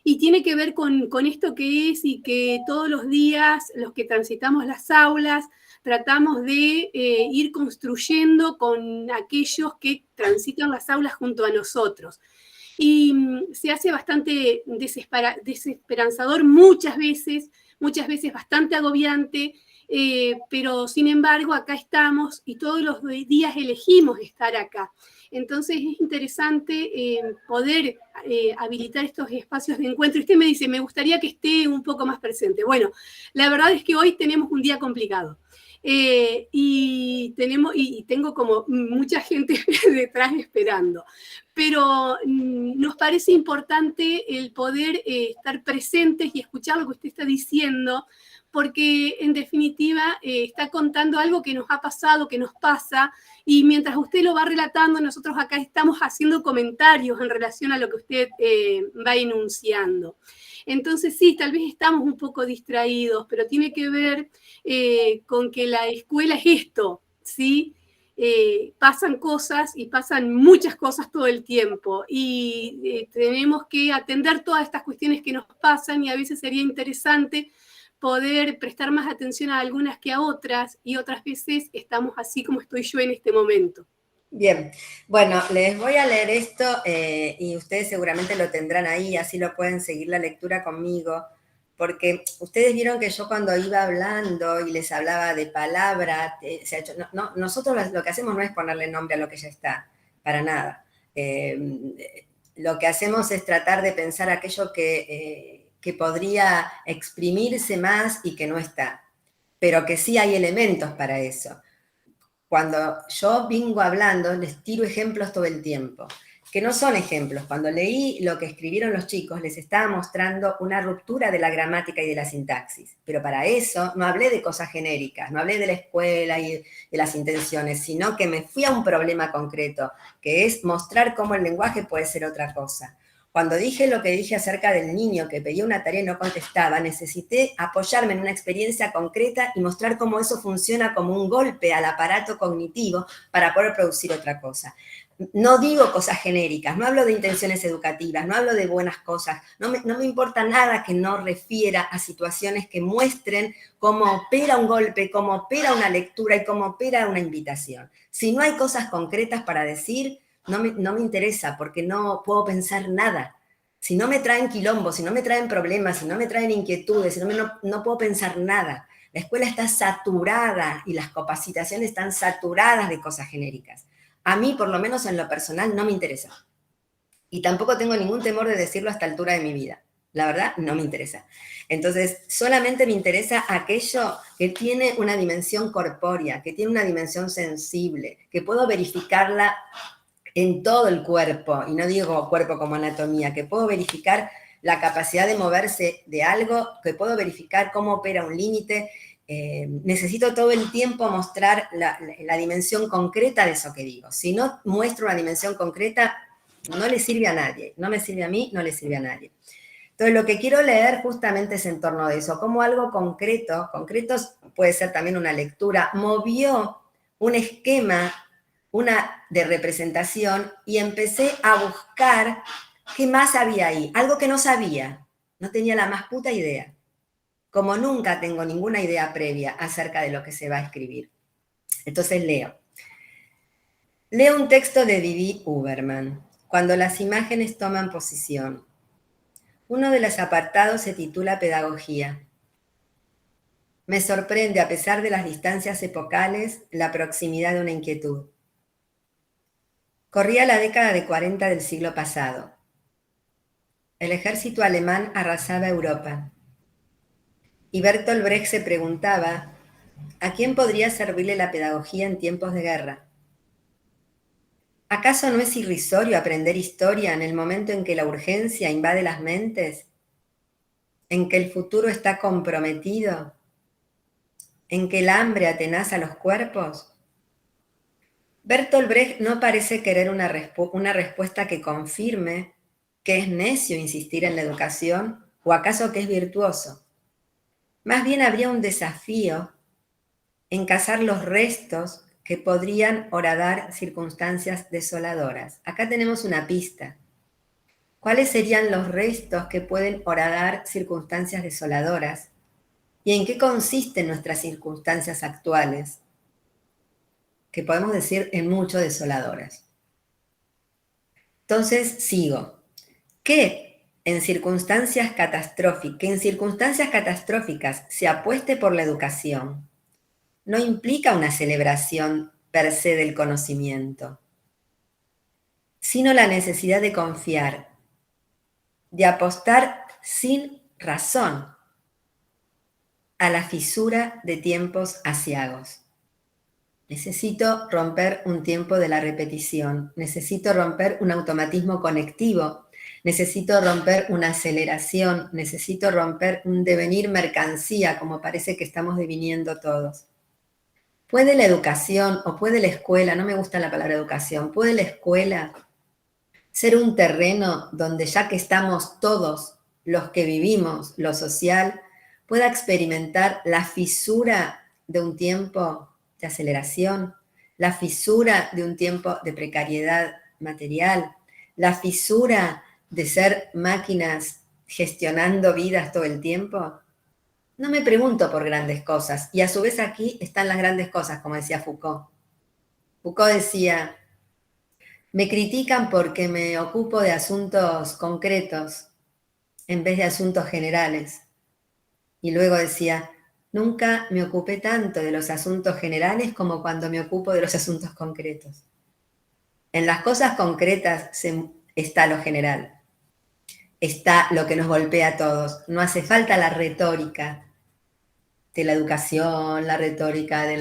y tiene que ver con esto que es, y que todos los días los que transitamos las aulas tratamos de ir construyendo con aquellos que transitan las aulas junto a nosotros. Y se hace bastante desesperanzador muchas veces bastante agobiante, pero sin embargo acá estamos y todos los días elegimos estar acá. Entonces es interesante poder habilitar estos espacios de encuentro. Usted me dice, me gustaría que esté un poco más presente. Bueno, la verdad es que hoy tenemos un día complicado. Y tengo como mucha gente detrás esperando, pero nos parece importante el poder estar presentes y escuchar lo que usted está diciendo, porque en definitiva está contando algo que nos ha pasado, que nos pasa, y mientras usted lo va relatando, nosotros acá estamos haciendo comentarios en relación a lo que usted va enunciando. Entonces sí, tal vez estamos un poco distraídos, pero tiene que ver con que la escuela es esto, ¿sí? Pasan cosas y pasan muchas cosas todo el tiempo y tenemos que atender todas estas cuestiones que nos pasan y a veces sería interesante poder prestar más atención a algunas que a otras y otras veces estamos así como estoy yo en este momento. Bien, bueno, les voy a leer esto y ustedes seguramente lo tendrán ahí, así lo pueden seguir la lectura conmigo, porque ustedes vieron que yo cuando iba hablando y les hablaba de palabra, nosotros lo que hacemos no es ponerle nombre a lo que ya está, para nada. Lo que hacemos es tratar de pensar aquello que podría exprimirse más y que no está, pero que sí hay elementos para eso. Cuando yo vengo hablando, les tiro ejemplos todo el tiempo, que no son ejemplos. Cuando leí lo que escribieron los chicos, les estaba mostrando una ruptura de la gramática y de la sintaxis. Pero para eso no hablé de cosas genéricas, no hablé de la escuela y de las intenciones, sino que me fui a un problema concreto, que es mostrar cómo el lenguaje puede ser otra cosa. Cuando dije lo que dije acerca del niño que pedía una tarea y no contestaba, necesité apoyarme en una experiencia concreta y mostrar cómo eso funciona como un golpe al aparato cognitivo para poder producir otra cosa. No digo cosas genéricas, no hablo de intenciones educativas, no hablo de buenas cosas, no me importa nada que no refiera a situaciones que muestren cómo opera un golpe, cómo opera una lectura y cómo opera una invitación. Si no hay cosas concretas para decir, no me interesa porque no puedo pensar nada. Si no me traen quilombo, si no me traen problemas, si no me traen inquietudes, no puedo pensar nada. La escuela está saturada y las capacitaciones están saturadas de cosas genéricas. A mí, por lo menos en lo personal, no me interesa. Y tampoco tengo ningún temor de decirlo a esta altura de mi vida. La verdad, no me interesa. Entonces, solamente me interesa aquello que tiene una dimensión corpórea, que tiene una dimensión sensible, que puedo verificarla en todo el cuerpo, y no digo cuerpo como anatomía, que puedo verificar la capacidad de moverse de algo, que puedo verificar cómo opera un límite. Necesito todo el tiempo mostrar la dimensión concreta de eso que digo. Si no muestro una dimensión concreta, no le sirve a nadie. No me sirve a mí, no le sirve a nadie. Entonces, lo que quiero leer justamente es en torno de eso, cómo algo concreto puede ser también una lectura, movió un esquema de representación y empecé a buscar qué más había ahí, algo que no sabía, no tenía la más puta idea, como nunca tengo ninguna idea previa acerca de lo que se va a escribir. Entonces leo un texto de Didi Huberman, Cuando las imágenes toman posición. Uno de los apartados se titula Pedagogía. Me sorprende, a pesar de las distancias epocales, la proximidad de una inquietud. Corría la década de 40 del siglo pasado. El ejército alemán arrasaba Europa. Y Bertolt Brecht se preguntaba, ¿a quién podría servirle la pedagogía en tiempos de guerra? ¿Acaso no es irrisorio aprender historia en el momento en que la urgencia invade las mentes? ¿En que el futuro está comprometido? ¿En que el hambre atenaza los cuerpos? Bertolt Brecht no parece querer una respuesta que confirme que es necio insistir en la educación o acaso que es virtuoso. Más bien habría un desafío en cazar los restos que podrían horadar circunstancias desoladoras. Acá tenemos una pista. ¿Cuáles serían los restos que pueden horadar circunstancias desoladoras? ¿Y en qué consisten nuestras circunstancias actuales? Que podemos decir en mucho desoladoras. Entonces, sigo. Que en circunstancias catastróficas se apueste por la educación no implica una celebración per se del conocimiento. sino la necesidad de confiar, de apostar sin razón a la fisura de tiempos aciagos. Necesito romper un tiempo de la repetición, necesito romper un automatismo conectivo, necesito romper una aceleración, necesito romper un devenir mercancía, como parece que estamos deviniendo todos. ¿Puede la educación o puede la escuela, no me gusta la palabra educación, puede la escuela ser un terreno donde ya que estamos todos los que vivimos lo social, pueda experimentar la fisura de un tiempo de aceleración, la fisura de un tiempo de precariedad material, la fisura de ser máquinas gestionando vidas todo el tiempo? No me pregunto por grandes cosas, y a su vez aquí están las grandes cosas, como decía Foucault. Foucault decía, me critican porque me ocupo de asuntos concretos en vez de asuntos generales. Y luego decía, nunca me ocupé tanto de los asuntos generales como cuando me ocupo de los asuntos concretos. En las cosas concretas está lo general, está lo que nos golpea a todos. No hace falta la retórica de la educación, la retórica de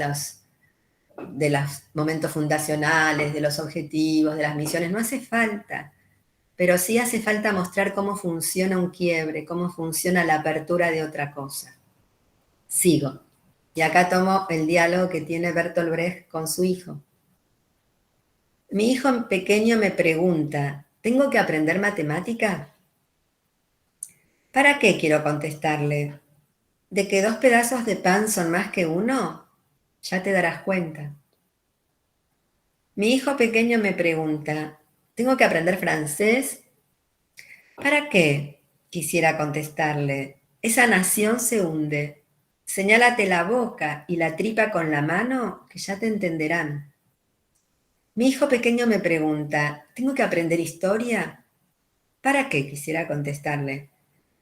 los momentos fundacionales, de los objetivos, de las misiones, no hace falta. Pero sí hace falta mostrar cómo funciona un quiebre, cómo funciona la apertura de otra cosa. Sigo. Y acá tomo el diálogo que tiene Bertolt Brecht con su hijo. Mi hijo pequeño me pregunta, ¿tengo que aprender matemática? ¿Para qué? Quiero contestarle. ¿De que 2 pedazos de pan son más que uno? Ya te darás cuenta. Mi hijo pequeño me pregunta, ¿tengo que aprender francés? ¿Para qué? Quisiera contestarle. Esa nación se hunde. Señálate la boca y la tripa con la mano, que ya te entenderán. Mi hijo pequeño me pregunta, ¿tengo que aprender historia? ¿Para qué? Quisiera contestarle.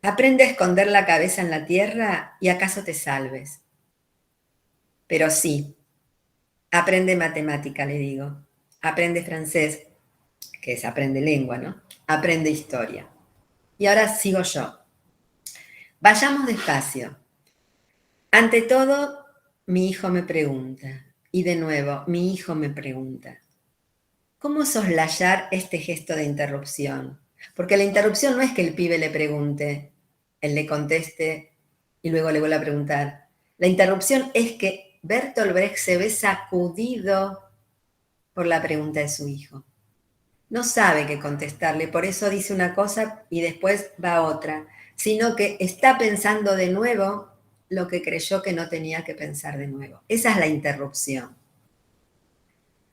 Aprende a esconder la cabeza en la tierra y acaso te salves. Pero sí, aprende matemática, le digo. Aprende francés, que es aprende lengua, ¿no? Aprende historia. Y ahora sigo yo. Vayamos despacio. Ante todo, mi hijo me pregunta, y de nuevo, mi hijo me pregunta, ¿cómo soslayar este gesto de interrupción? Porque la interrupción no es que el pibe le pregunte, él le conteste y luego le vuelva a preguntar. La interrupción es que Bertolt Brecht se ve sacudido por la pregunta de su hijo. No sabe qué contestarle, por eso dice una cosa y después va a otra, sino que está pensando de nuevo lo que creyó que no tenía que pensar de nuevo. Esa es la interrupción.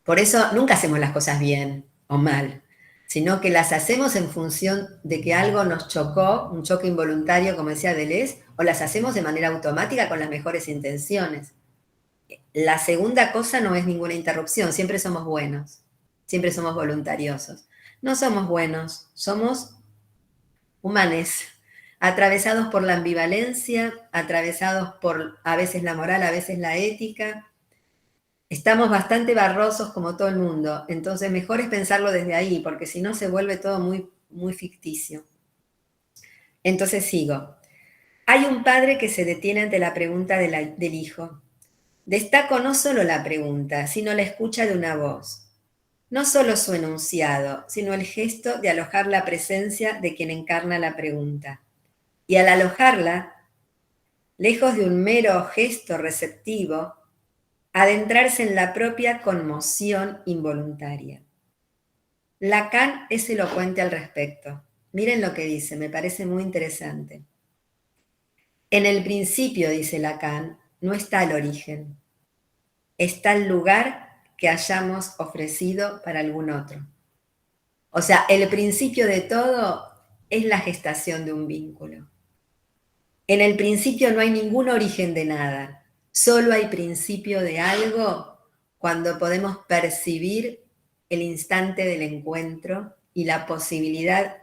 Por eso nunca hacemos las cosas bien o mal, sino que las hacemos en función de que algo nos chocó, un choque involuntario, como decía Deleuze, o las hacemos de manera automática con las mejores intenciones. La segunda cosa no es ninguna interrupción, siempre somos buenos, siempre somos voluntariosos. No somos buenos, somos humanes, atravesados por la ambivalencia, atravesados por a veces la moral, a veces la ética. Estamos bastante barrosos como todo el mundo, entonces mejor es pensarlo desde ahí, porque si no se vuelve todo muy, muy ficticio. Entonces sigo. Hay un padre que se detiene ante la pregunta del hijo. Destaco no solo la pregunta, sino la escucha de una voz. No solo su enunciado, sino el gesto de alojar la presencia de quien encarna la pregunta. Y al alojarla, lejos de un mero gesto receptivo, adentrarse en la propia conmoción involuntaria. Lacan es elocuente al respecto. Miren lo que dice, me parece muy interesante. En el principio, dice Lacan, no está el origen. Está el lugar que hayamos ofrecido para algún otro. O sea, el principio de todo es la gestación de un vínculo. En el principio no hay ningún origen de nada. Solo hay principio de algo cuando podemos percibir el instante del encuentro y la posibilidad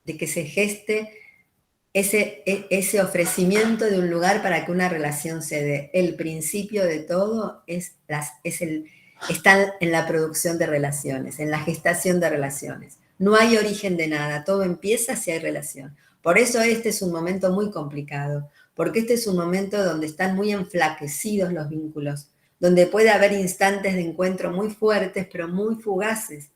de que se geste ese ofrecimiento de un lugar para que una relación se dé. El principio de todo es están en la producción de relaciones, en la gestación de relaciones. No hay origen de nada, todo empieza si hay relación. Por eso este es un momento muy complicado, porque este es un momento donde están muy enflaquecidos los vínculos, donde puede haber instantes de encuentro muy fuertes, pero muy fugaces.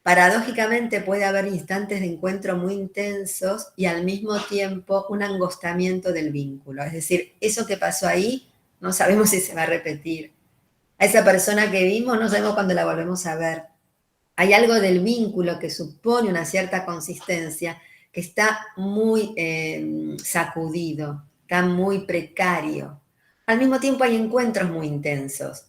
Paradójicamente puede haber instantes de encuentro muy intensos y al mismo tiempo un angostamiento del vínculo. Es decir, eso que pasó ahí no sabemos si se va a repetir. A esa persona que vimos no sabemos cuándo la volvemos a ver. Hay algo del vínculo que supone una cierta consistencia que está muy sacudido, está muy precario. Al mismo tiempo hay encuentros muy intensos,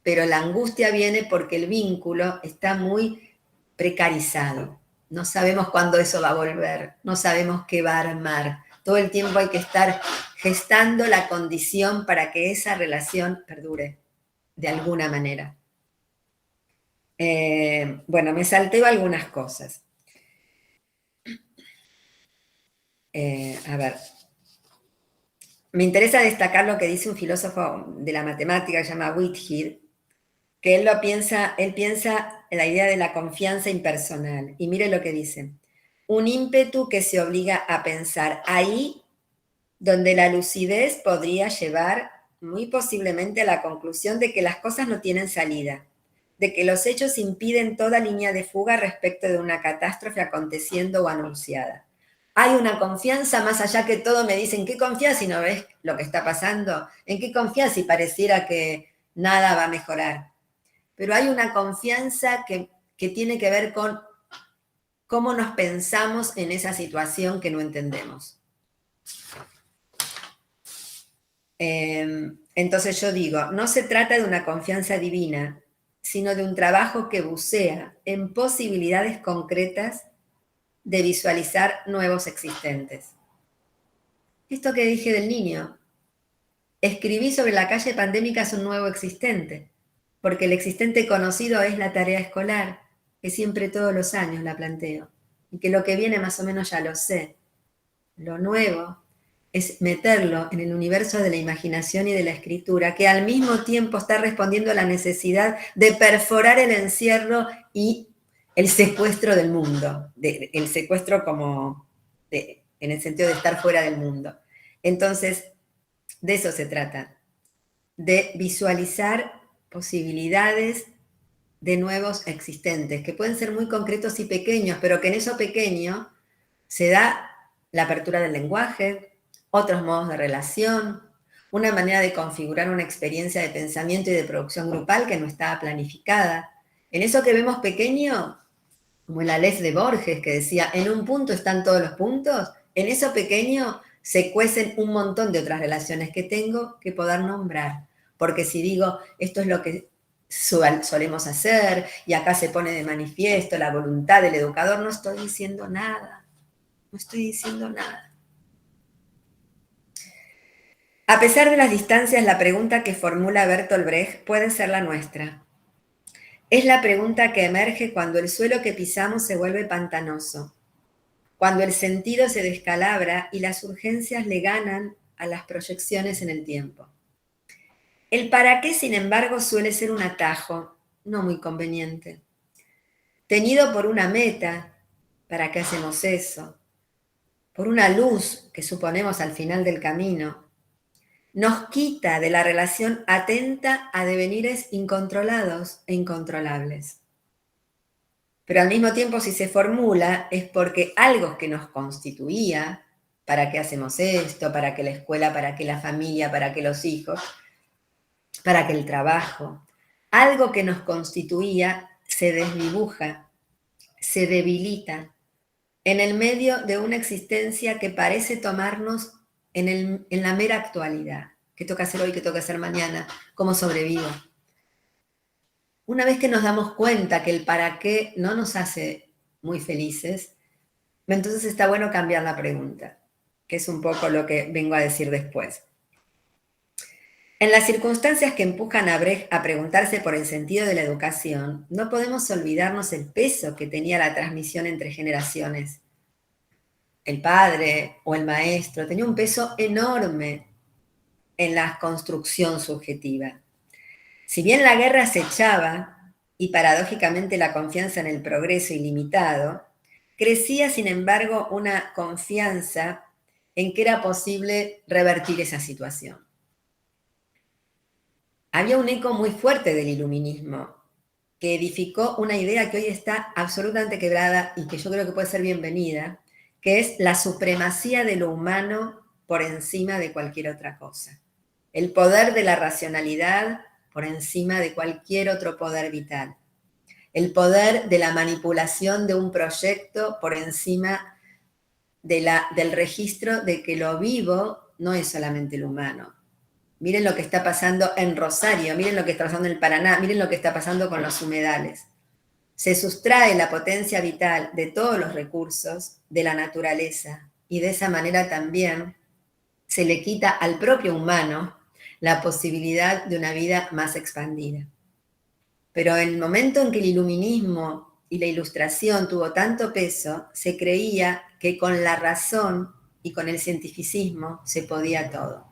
pero la angustia viene porque el vínculo está muy precarizado. No sabemos cuándo eso va a volver, no sabemos qué va a armar. Todo el tiempo hay que estar gestando la condición para que esa relación perdure de alguna manera. Bueno, me salteo algunas cosas. A ver, me interesa destacar lo que dice un filósofo de la matemática que se llama Whitehead, que él piensa en la idea de la confianza impersonal. Y mire lo que dice. Un ímpetu que se obliga a pensar ahí donde la lucidez podría llevar muy posiblemente a la conclusión de que las cosas no tienen salida, de que los hechos impiden toda línea de fuga respecto de una catástrofe aconteciendo o anunciada. Hay una confianza más allá que todo me dicen, ¿en qué confías si no ves lo que está pasando? ¿En qué confías si pareciera que nada va a mejorar? Pero hay una confianza que tiene que ver con cómo nos pensamos en esa situación que no entendemos. Entonces yo digo, no se trata de una confianza divina, sino de un trabajo que bucea en posibilidades concretas de visualizar nuevos existentes. Esto que dije del niño, escribí sobre la calle pandémica es un nuevo existente, porque el existente conocido es la tarea escolar, que siempre todos los años la planteo, y que lo que viene más o menos ya lo sé. Lo nuevo es meterlo en el universo de la imaginación y de la escritura, que al mismo tiempo está respondiendo a la necesidad de perforar el encierro y el secuestro del mundo, el secuestro en el sentido de estar fuera del mundo. Entonces, de eso se trata, de visualizar posibilidades de nuevos existentes, que pueden ser muy concretos y pequeños, pero que en eso pequeño se da la apertura del lenguaje, otros modos de relación, una manera de configurar una experiencia de pensamiento y de producción grupal que no estaba planificada. En eso que vemos pequeño, como en la ley de Borges que decía, en un punto están todos los puntos, en eso pequeño se cuecen un montón de otras relaciones que tengo que poder nombrar. Porque si digo, esto es lo que solemos hacer, y acá se pone de manifiesto la voluntad del educador, no estoy diciendo nada. No estoy diciendo nada. A pesar de las distancias, la pregunta que formula Bertolt Brecht puede ser la nuestra. Es la pregunta que emerge cuando el suelo que pisamos se vuelve pantanoso, cuando el sentido se descalabra y las urgencias le ganan a las proyecciones en el tiempo. El para qué, sin embargo, suele ser un atajo, no muy conveniente. Teñido por una meta, ¿para qué hacemos eso? Por una luz que suponemos al final del camino, nos quita de la relación atenta a devenires incontrolados e incontrolables. Pero al mismo tiempo, si se formula, es porque algo que nos constituía, ¿para qué hacemos esto? ¿Para qué la escuela? ¿Para qué la familia? ¿Para qué los hijos? ¿Para qué el trabajo? Algo que nos constituía se desdibuja, se debilita, en el medio de una existencia que parece tomarnos en la mera actualidad. ¿Qué toca hacer hoy? ¿Qué toca hacer mañana? ¿Cómo sobrevivo? Una vez que nos damos cuenta que el para qué no nos hace muy felices, entonces está bueno cambiar la pregunta, que es un poco lo que vengo a decir después. En las circunstancias que empujan a Brecht a preguntarse por el sentido de la educación, no podemos olvidarnos el peso que tenía la transmisión entre generaciones. El padre o el maestro tenía un peso enorme en la construcción subjetiva. Si bien la guerra acechaba y paradójicamente la confianza en el progreso ilimitado, crecía sin embargo una confianza en que era posible revertir esa situación. Había un eco muy fuerte del iluminismo que edificó una idea que hoy está absolutamente quebrada y que yo creo que puede ser bienvenida, que es la supremacía de lo humano por encima de cualquier otra cosa. El poder de la racionalidad por encima de cualquier otro poder vital. El poder de la manipulación de un proyecto por encima del registro de que lo vivo no es solamente lo humano. Miren lo que está pasando en Rosario, miren lo que está pasando en el Paraná, miren lo que está pasando con los humedales. Se sustrae la potencia vital de todos los recursos de la naturaleza y de esa manera también se le quita al propio humano la posibilidad de una vida más expandida. Pero en el momento en que el iluminismo y la ilustración tuvo tanto peso, se creía que con la razón y con el cientificismo se podía todo.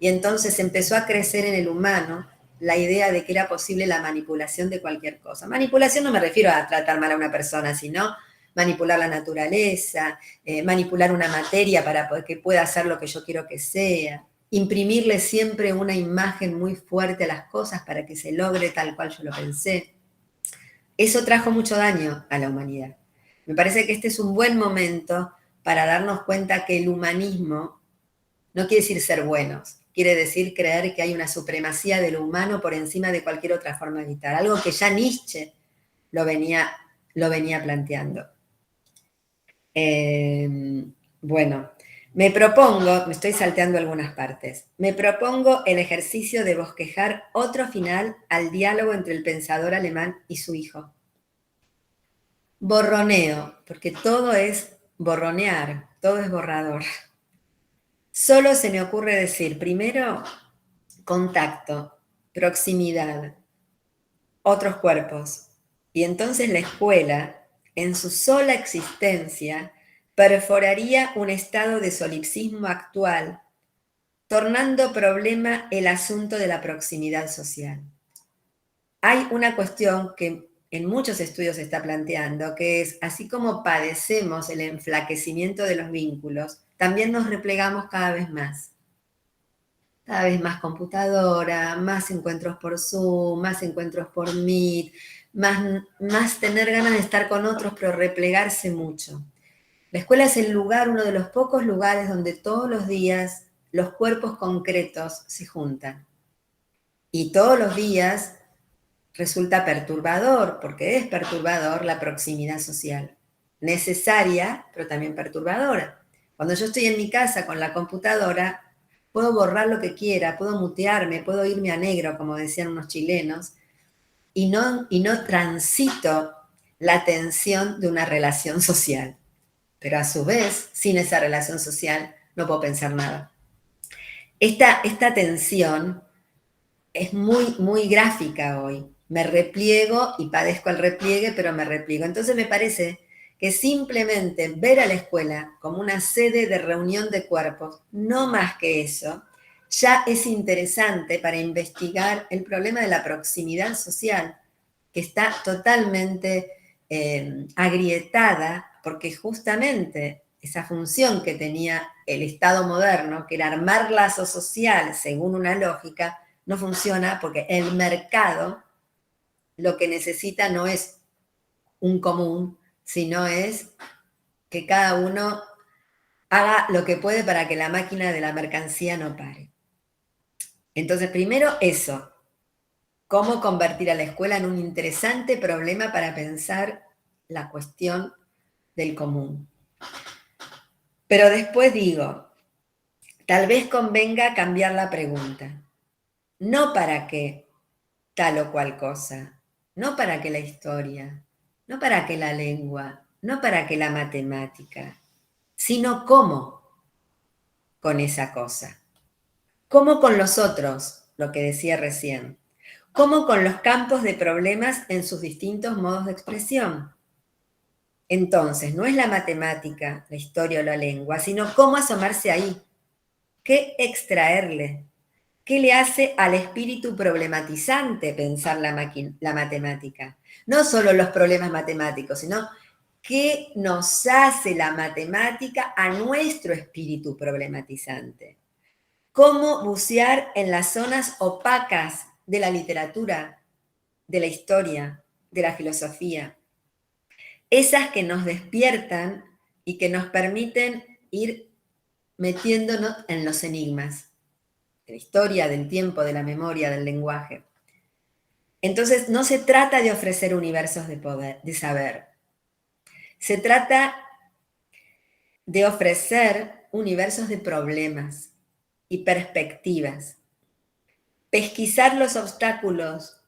Y entonces empezó a crecer en el humano la idea de que era posible la manipulación de cualquier cosa. Manipulación no me refiero a tratar mal a una persona, sino manipular la naturaleza, manipular una materia para que pueda hacer lo que yo quiero que sea, imprimirle siempre una imagen muy fuerte a las cosas para que se logre tal cual yo lo pensé. Eso trajo mucho daño a la humanidad. Me parece que este es un buen momento para darnos cuenta que el humanismo no quiere decir ser buenos, quiere decir creer que hay una supremacía de lo humano por encima de cualquier otra forma vital, algo que ya Nietzsche lo venía planteando. Bueno, me estoy salteando algunas partes, me propongo el ejercicio de bosquejar otro final al diálogo entre el pensador alemán y su hijo. Borroneo, porque todo es borronear, todo es borrador. Solo se me ocurre decir, primero, contacto, proximidad, otros cuerpos. Y entonces la escuela, en su sola existencia, perforaría un estado de solipsismo actual, tornando problema el asunto de la proximidad social. Hay una cuestión que en muchos estudios se está planteando, que es, así como padecemos el enflaquecimiento de los vínculos, también nos replegamos cada vez más. Cada vez más computadora, más encuentros por Zoom, más encuentros por Meet, más tener ganas de estar con otros, pero replegarse mucho. La escuela es el lugar, uno de los pocos lugares donde todos los días los cuerpos concretos se juntan. Y todos los días resulta perturbador, porque es perturbador la proximidad social. Necesaria, pero también perturbadora. Cuando yo estoy en mi casa con la computadora, puedo borrar lo que quiera, puedo mutearme, puedo irme a negro, como decían unos chilenos, y no transito la tensión de una relación social. Pero a su vez, sin esa relación social, no puedo pensar nada. Esta tensión es muy, muy gráfica hoy. Me repliego y padezco el repliegue, pero me repliego. Entonces me parece que simplemente ver a la escuela como una sede de reunión de cuerpos, no más que eso, ya es interesante para investigar el problema de la proximidad social, que está totalmente agrietada, porque justamente esa función que tenía el Estado moderno, que era armar lazo social según una lógica, no funciona porque el mercado lo que necesita no es un común, sino es que cada uno haga lo que puede para que la máquina de la mercancía no pare. Entonces, primero eso, cómo convertir a la escuela en un interesante problema para pensar la cuestión del común. Pero después digo, tal vez convenga cambiar la pregunta. No para qué tal o cual cosa, no para qué la historia, no para qué la lengua, no para qué la matemática, sino cómo con esa cosa. Cómo con los otros, lo que decía recién. Cómo con los campos de problemas en sus distintos modos de expresión. Entonces, no es la matemática, la historia o la lengua, sino cómo asomarse ahí. ¿Qué extraerle? ¿qué le hace al espíritu problematizante pensar la matemática? No solo los problemas matemáticos, sino qué nos hace la matemática a nuestro espíritu problematizante. Cómo bucear en las zonas opacas de la literatura, de la historia, de la filosofía. Esas que nos despiertan y que nos permiten ir metiéndonos en los enigmas de la historia, del tiempo, de la memoria, del lenguaje. Entonces, no se trata de ofrecer universos de poder, de saber. Se trata de ofrecer universos de problemas y perspectivas. Pesquisar los obstáculos,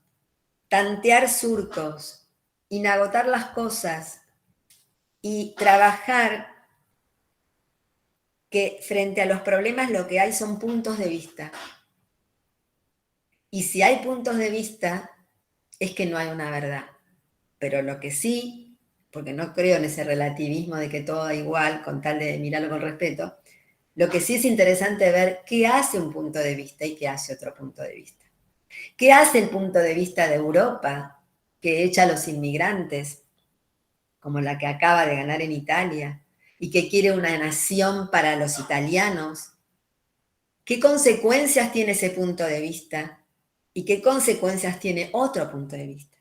tantear surcos, inagotar las cosas y trabajar que frente a los problemas lo que hay son puntos de vista. Y si hay puntos de vista, es que no hay una verdad. Pero lo que sí, porque no creo en ese relativismo de que todo da igual, con tal de mirarlo con respeto, lo que sí es interesante ver qué hace un punto de vista y qué hace otro punto de vista. ¿Qué hace el punto de vista de Europa, que echa a los inmigrantes, como la que acaba de ganar en Italia, y que quiere una nación para los italianos? ¿Qué consecuencias tiene ese punto de vista? ¿Y qué consecuencias tiene otro punto de vista?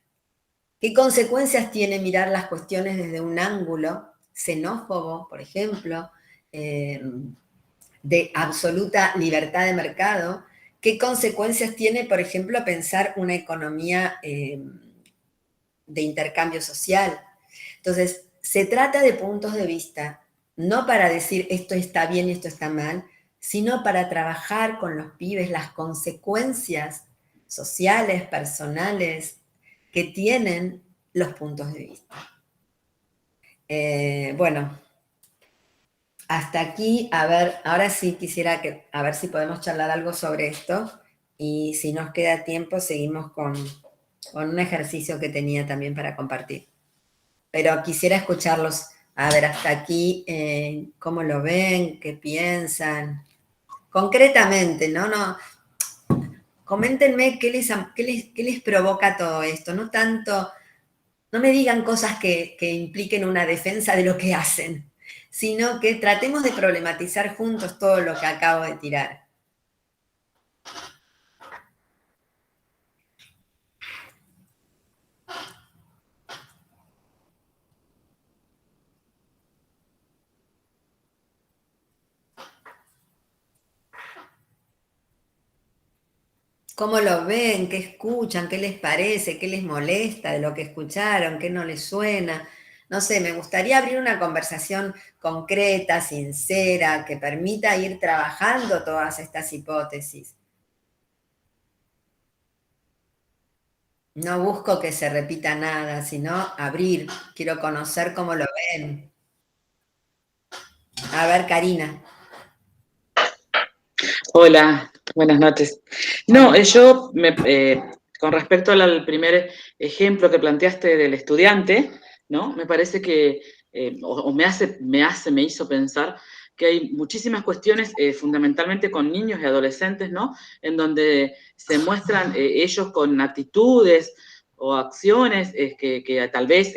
¿Qué consecuencias tiene mirar las cuestiones desde un ángulo xenófobo, por ejemplo, de absoluta libertad de mercado? ¿Qué consecuencias tiene, por ejemplo, pensar una economía de intercambio social? Entonces, se trata de puntos de vista, no para decir esto está bien y esto está mal, sino para trabajar con los pibes las consecuencias sociales, personales, que tienen los puntos de vista. Bueno, hasta aquí, a ver, ahora sí quisiera a ver si podemos charlar algo sobre esto, y si nos queda tiempo seguimos con un ejercicio que tenía también para compartir. Pero quisiera escucharlos, a ver, hasta aquí, cómo lo ven, qué piensan, concretamente, ¿no? Coméntenme qué les provoca todo esto, no tanto, no me digan cosas que impliquen una defensa de lo que hacen, sino que tratemos de problematizar juntos todo lo que acabo de tirar. ¿Cómo lo ven? ¿Qué escuchan? ¿Qué les parece? ¿Qué les molesta de lo que escucharon? ¿Qué no les suena? No sé, me gustaría abrir una conversación concreta, sincera, que permita ir trabajando todas estas hipótesis. No busco que se repita nada, sino abrir. Quiero conocer cómo lo ven. A ver, Karina. Hola, buenas noches. No, yo, con respecto al primer ejemplo que planteaste del estudiante, ¿no? Me parece que, me hizo pensar que hay muchísimas cuestiones, fundamentalmente con niños y adolescentes, ¿no? En donde se muestran ellos con actitudes o acciones que tal vez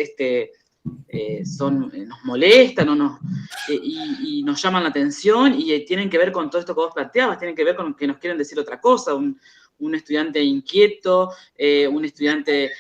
nos molestan y nos llaman la atención y tienen que ver con todo esto que vos planteabas, tienen que ver con que nos quieren decir otra cosa, un estudiante inquieto, un estudiante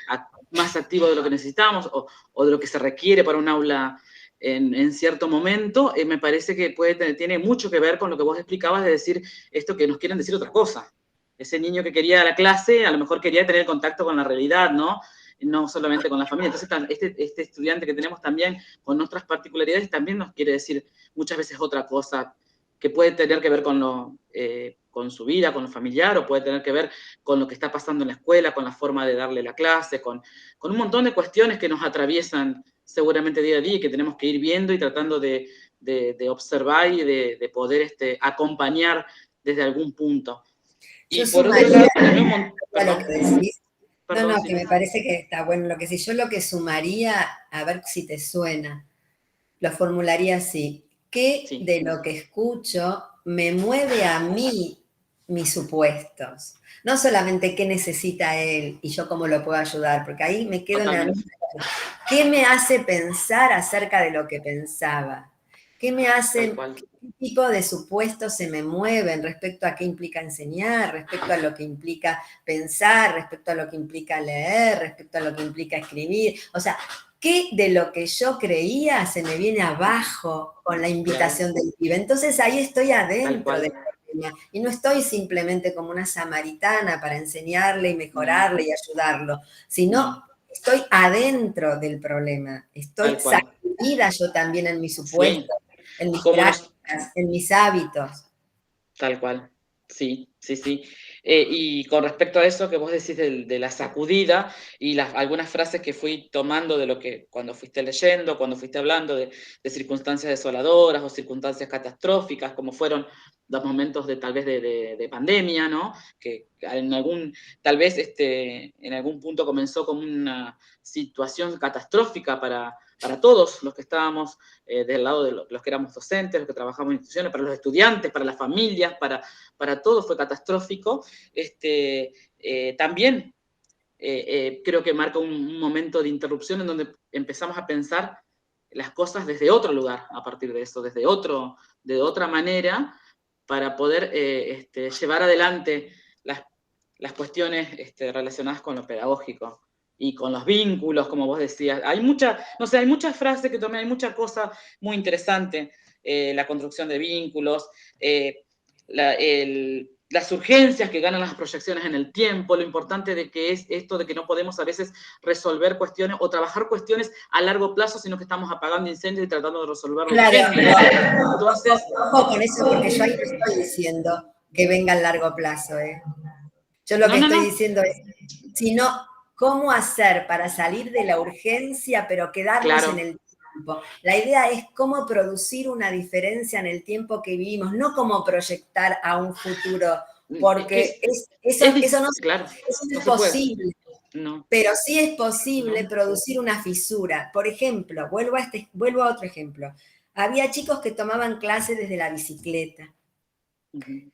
más activo de lo que necesitamos o de lo que se requiere para un aula en cierto momento, me parece que tiene mucho que ver con lo que vos explicabas de decir esto que nos quieren decir otra cosa. Ese niño que quería la clase, a lo mejor quería tener contacto con la realidad, ¿no? No solamente con la familia. Entonces, este estudiante que tenemos también, con nuestras particularidades, también nos quiere decir muchas veces otra cosa, que puede tener que ver con su vida, con lo familiar, o puede tener que ver con lo que está pasando en la escuela, con la forma de darle la clase, con un montón de cuestiones que nos atraviesan seguramente día a día y que tenemos que ir viendo y tratando de observar y de poder acompañar desde algún punto. Yo y por otro lado, lo que decís. No, que me parece que está bueno lo que sí. Yo lo que sumaría, a ver si te suena, lo formularía así. ¿Qué de lo que escucho me mueve a mí mis supuestos. No solamente qué necesita él y yo cómo lo puedo ayudar, porque ahí me quedo en la misma. ¿Qué me hace pensar acerca de lo que pensaba? ¿Qué me hace, qué tipo de supuestos se me mueven respecto a qué implica enseñar, respecto a lo que implica pensar, respecto a lo que implica leer, respecto a lo que implica escribir? O sea, ¿qué de lo que yo creía se me viene abajo con la invitación del pibe? Entonces ahí estoy adentro del problema y no estoy simplemente como una samaritana para enseñarle y mejorarle y ayudarlo, sino estoy adentro del problema, estoy sacudida yo también en mis supuestos, en mis prácticas, en mis hábitos. Tal cual, sí, sí, sí. Y con respecto a eso que vos decís de la sacudida y algunas frases que fui tomando de lo que cuando fuiste leyendo, cuando fuiste hablando de circunstancias desoladoras o circunstancias catastróficas, como fueron los momentos de tal vez de pandemia, ¿no? Que tal vez en algún punto comenzó como una situación catastrófica para todos los que estábamos del lado de los que éramos docentes, los que trabajamos en instituciones, para los estudiantes, para las familias, para todos fue catastrófico. También creo que marca un momento de interrupción en donde empezamos a pensar las cosas desde otro lugar, a partir de eso, de otra manera, para poder llevar adelante las cuestiones relacionadas con lo pedagógico y con los vínculos, como vos decías. Hay muchas frases que tomé, hay muchas cosas muy interesantes. La construcción de vínculos, las urgencias que ganan las proyecciones en el tiempo, lo importante de que es esto de que no podemos a veces resolver cuestiones o trabajar cuestiones a largo plazo, sino que estamos apagando incendios y tratando de resolverlo. Claro, entonces, ojo con eso, porque yo ahí no estoy diciendo que venga a largo plazo, ¿eh? Yo lo que estoy diciendo es, sino cómo hacer para salir de la urgencia, pero quedarnos en el tiempo. La idea es cómo producir una diferencia en el tiempo que vivimos, no cómo proyectar a un futuro, porque eso no es posible. No. Pero sí es posible producir una fisura. Por ejemplo, vuelvo a otro ejemplo. Había chicos que tomaban clases desde la bicicleta.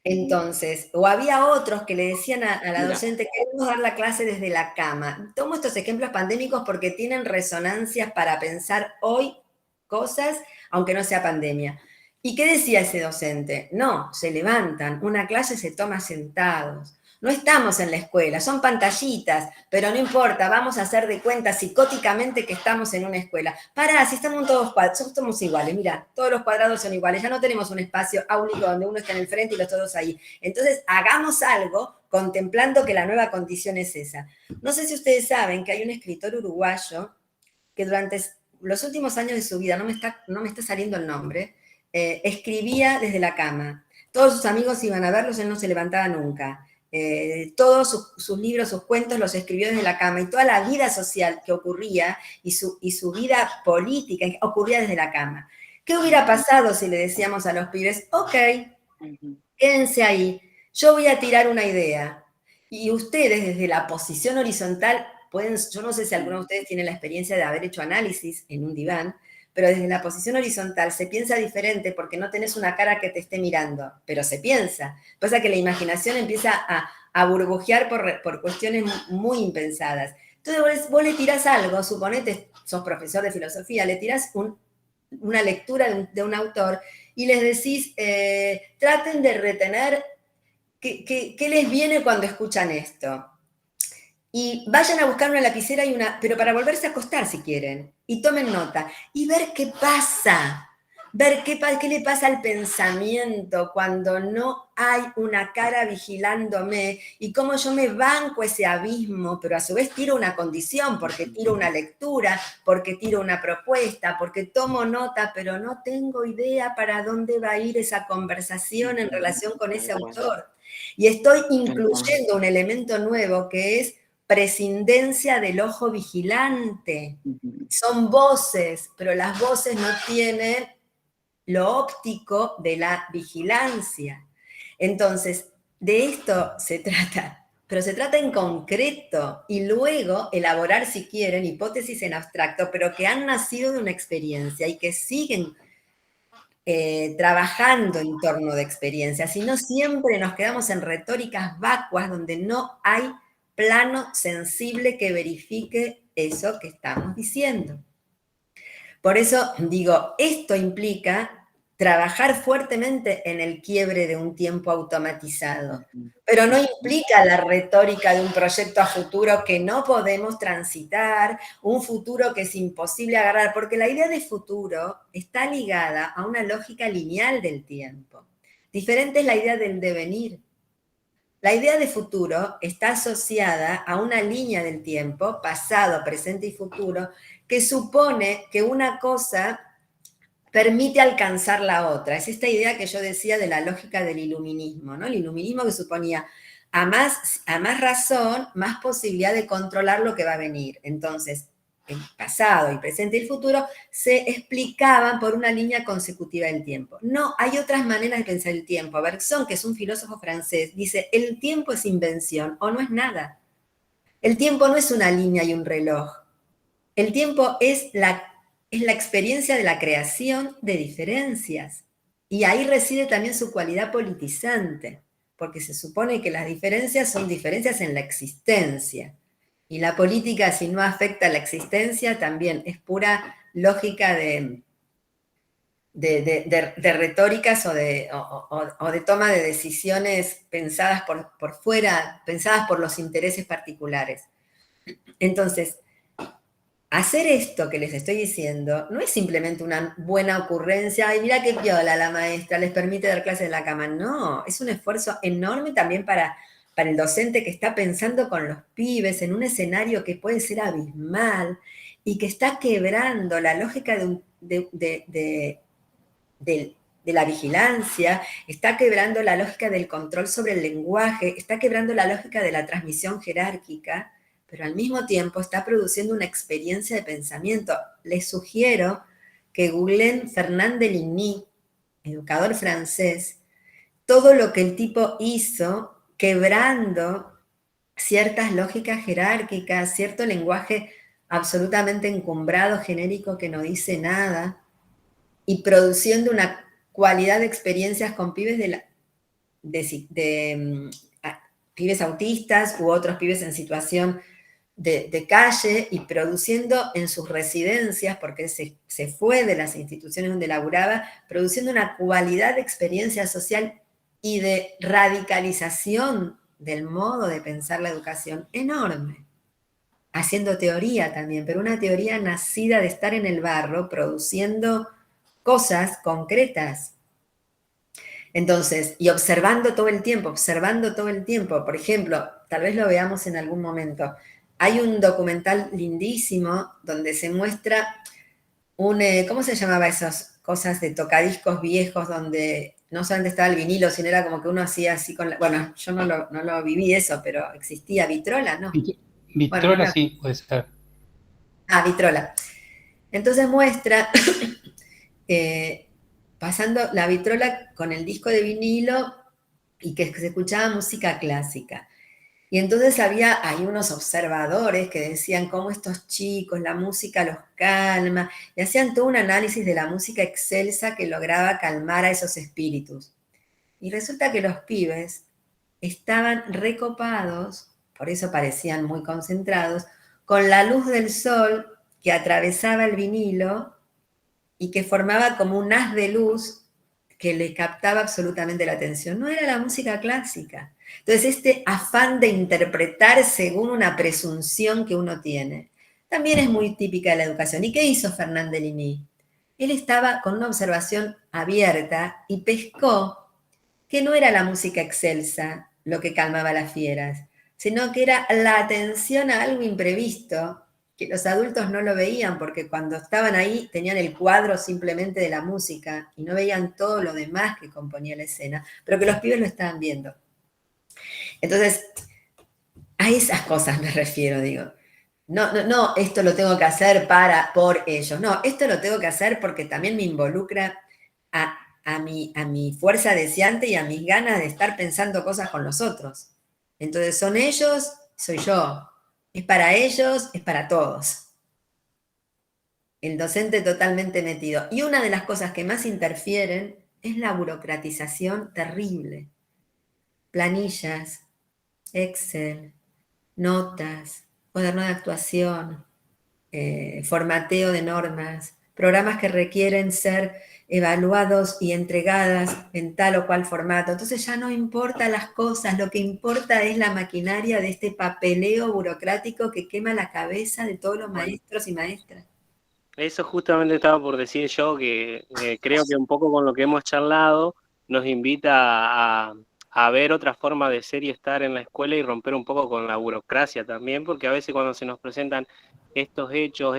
Entonces, o había otros que le decían a la docente, queremos dar la clase desde la cama. Tomo estos ejemplos pandémicos porque tienen resonancias para pensar hoy cosas, aunque no sea pandemia. ¿Y qué decía ese docente? No, se levantan, una clase se toma sentados. No estamos en la escuela, son pantallitas, pero no importa, vamos a hacer de cuenta psicóticamente que estamos en una escuela. Pará, si estamos todos cuadrados, somos iguales, mira, todos los cuadrados son iguales, ya no tenemos un espacio único donde uno está en el frente y los todos ahí. Entonces, hagamos algo contemplando que la nueva condición es esa. No sé si ustedes saben que hay un escritor uruguayo que durante los últimos años de su vida, no me está saliendo el nombre, escribía desde la cama. Todos sus amigos iban a verlos, él no se levantaba nunca. Todos sus libros, sus cuentos los escribió desde la cama y toda la vida social que ocurría y su vida política ocurría desde la cama. ¿Qué hubiera pasado si le decíamos a los pibes, ok, quédense ahí, yo voy a tirar una idea y ustedes desde la posición horizontal pueden, yo no sé si alguno de ustedes tiene la experiencia de haber hecho análisis en un diván, pero desde la posición horizontal se piensa diferente porque no tenés una cara que te esté mirando, pero se piensa. Pasa que la imaginación empieza a burbujear por cuestiones muy impensadas. Entonces vos le tirás algo, suponete, sos profesor de filosofía, le tirás una lectura de un autor y les decís, traten de retener qué les viene cuando escuchan esto. Y vayan a buscar una lapicera pero para volverse a acostar si quieren, y tomen nota, y ver qué pasa, ver qué le pasa al pensamiento cuando no hay una cara vigilándome, y cómo yo me banco ese abismo, pero a su vez tiro una condición, porque tiro una lectura, porque tiro una propuesta, porque tomo nota, pero no tengo idea para dónde va a ir esa conversación en relación con ese autor. Y estoy incluyendo un elemento nuevo que es prescindencia del ojo vigilante. Son voces, pero las voces no tienen lo óptico de la vigilancia. Entonces, de esto se trata, pero se trata en concreto y luego elaborar, si quieren, hipótesis en abstracto, pero que han nacido de una experiencia y que siguen trabajando en torno de experiencias, sino siempre nos quedamos en retóricas vacuas donde no hay plano sensible que verifique eso que estamos diciendo. Por eso digo, esto implica trabajar fuertemente en el quiebre de un tiempo automatizado, pero no implica la retórica de un proyecto a futuro que no podemos transitar, un futuro que es imposible agarrar, porque la idea de futuro está ligada a una lógica lineal del tiempo. Diferente es la idea del devenir. La idea de futuro está asociada a una línea del tiempo, pasado, presente y futuro, que supone que una cosa permite alcanzar la otra. Es esta idea que yo decía de la lógica del iluminismo, ¿no? El iluminismo que suponía a más razón, más posibilidad de controlar lo que va a venir. Entonces, el pasado, el presente y el futuro se explicaban por una línea consecutiva del tiempo. No, hay otras maneras de pensar el tiempo. Bergson, que es un filósofo francés, dice, el tiempo es invención o no es nada. El tiempo no es una línea y un reloj. El tiempo es la experiencia de la creación de diferencias. Y ahí reside también su cualidad politizante, porque se supone que las diferencias son diferencias en la existencia. Y la política, si no afecta a la existencia, también es pura lógica de retóricas o de toma de decisiones pensadas por fuera, pensadas por los intereses particulares. Entonces, hacer esto que les estoy diciendo no es simplemente una buena ocurrencia, ay, mira qué piola la maestra, les permite dar clases en la cama. No, es un esfuerzo enorme también para el docente que está pensando con los pibes en un escenario que puede ser abismal y que está quebrando la lógica de la vigilancia, está quebrando la lógica del control sobre el lenguaje, está quebrando la lógica de la transmisión jerárquica, pero al mismo tiempo está produciendo una experiencia de pensamiento. Les sugiero que googleen Fernand de Ligny, educador francés, todo lo que el tipo hizo quebrando ciertas lógicas jerárquicas, cierto lenguaje absolutamente encumbrado, genérico, que no dice nada, y produciendo una cualidad de experiencias con pibes pibes autistas u otros pibes en situación de calle, y produciendo en sus residencias, porque se fue de las instituciones donde laburaba, produciendo una cualidad de experiencia social y de radicalización del modo de pensar la educación enorme. Haciendo teoría también, pero una teoría nacida de estar en el barro, produciendo cosas concretas. Entonces, y observando todo el tiempo. Por ejemplo, tal vez lo veamos en algún momento. Hay un documental lindísimo donde se muestra ¿cómo se llamaba esas cosas de tocadiscos viejos donde no solamente estaba el vinilo, sino era como que uno hacía así con bueno, yo no lo viví eso, pero existía Vitrola, ¿no? Vitrola, bueno, sí, puede ser. Vitrola. Entonces muestra pasando la vitrola con el disco de vinilo y que se escuchaba música clásica. Y entonces hay unos observadores que decían cómo estos chicos, la música los calma, y hacían todo un análisis de la música excelsa que lograba calmar a esos espíritus. Y resulta que los pibes estaban recopados, por eso parecían muy concentrados, con la luz del sol que atravesaba el vinilo y que formaba como un haz de luz que le captaba absolutamente la atención. No era la música clásica. Entonces, este afán de interpretar según una presunción que uno tiene, también es muy típica de la educación. ¿Y qué hizo Fernand de Ligny? Él estaba con una observación abierta y pescó que no era la música excelsa lo que calmaba a las fieras, sino que era la atención a algo imprevisto, que los adultos no lo veían porque cuando estaban ahí tenían el cuadro simplemente de la música y no veían todo lo demás que componía la escena, pero que los pibes lo estaban viendo. Entonces, a esas cosas me refiero, digo. No, esto lo tengo que hacer por ellos. No, esto lo tengo que hacer porque también me involucra a mi fuerza deseante y a mis ganas de estar pensando cosas con los otros. Entonces, son ellos, soy yo. Es para ellos, es para todos. el docente totalmente metido. Y una de las cosas que más interfieren es la burocratización terrible. Planillas, Excel, notas, cuaderno de actuación, formateo de normas, programas que requieren ser evaluados y entregadas en tal o cual formato. Entonces ya no importa las cosas, lo que importa es la maquinaria de este papeleo burocrático que quema la cabeza de todos los maestros y maestras. Eso justamente estaba por decir yo, que creo que un poco con lo que hemos charlado nos invita a ver otra forma de ser y estar en la escuela y romper un poco con la burocracia también, porque a veces cuando se nos presentan estos hechos,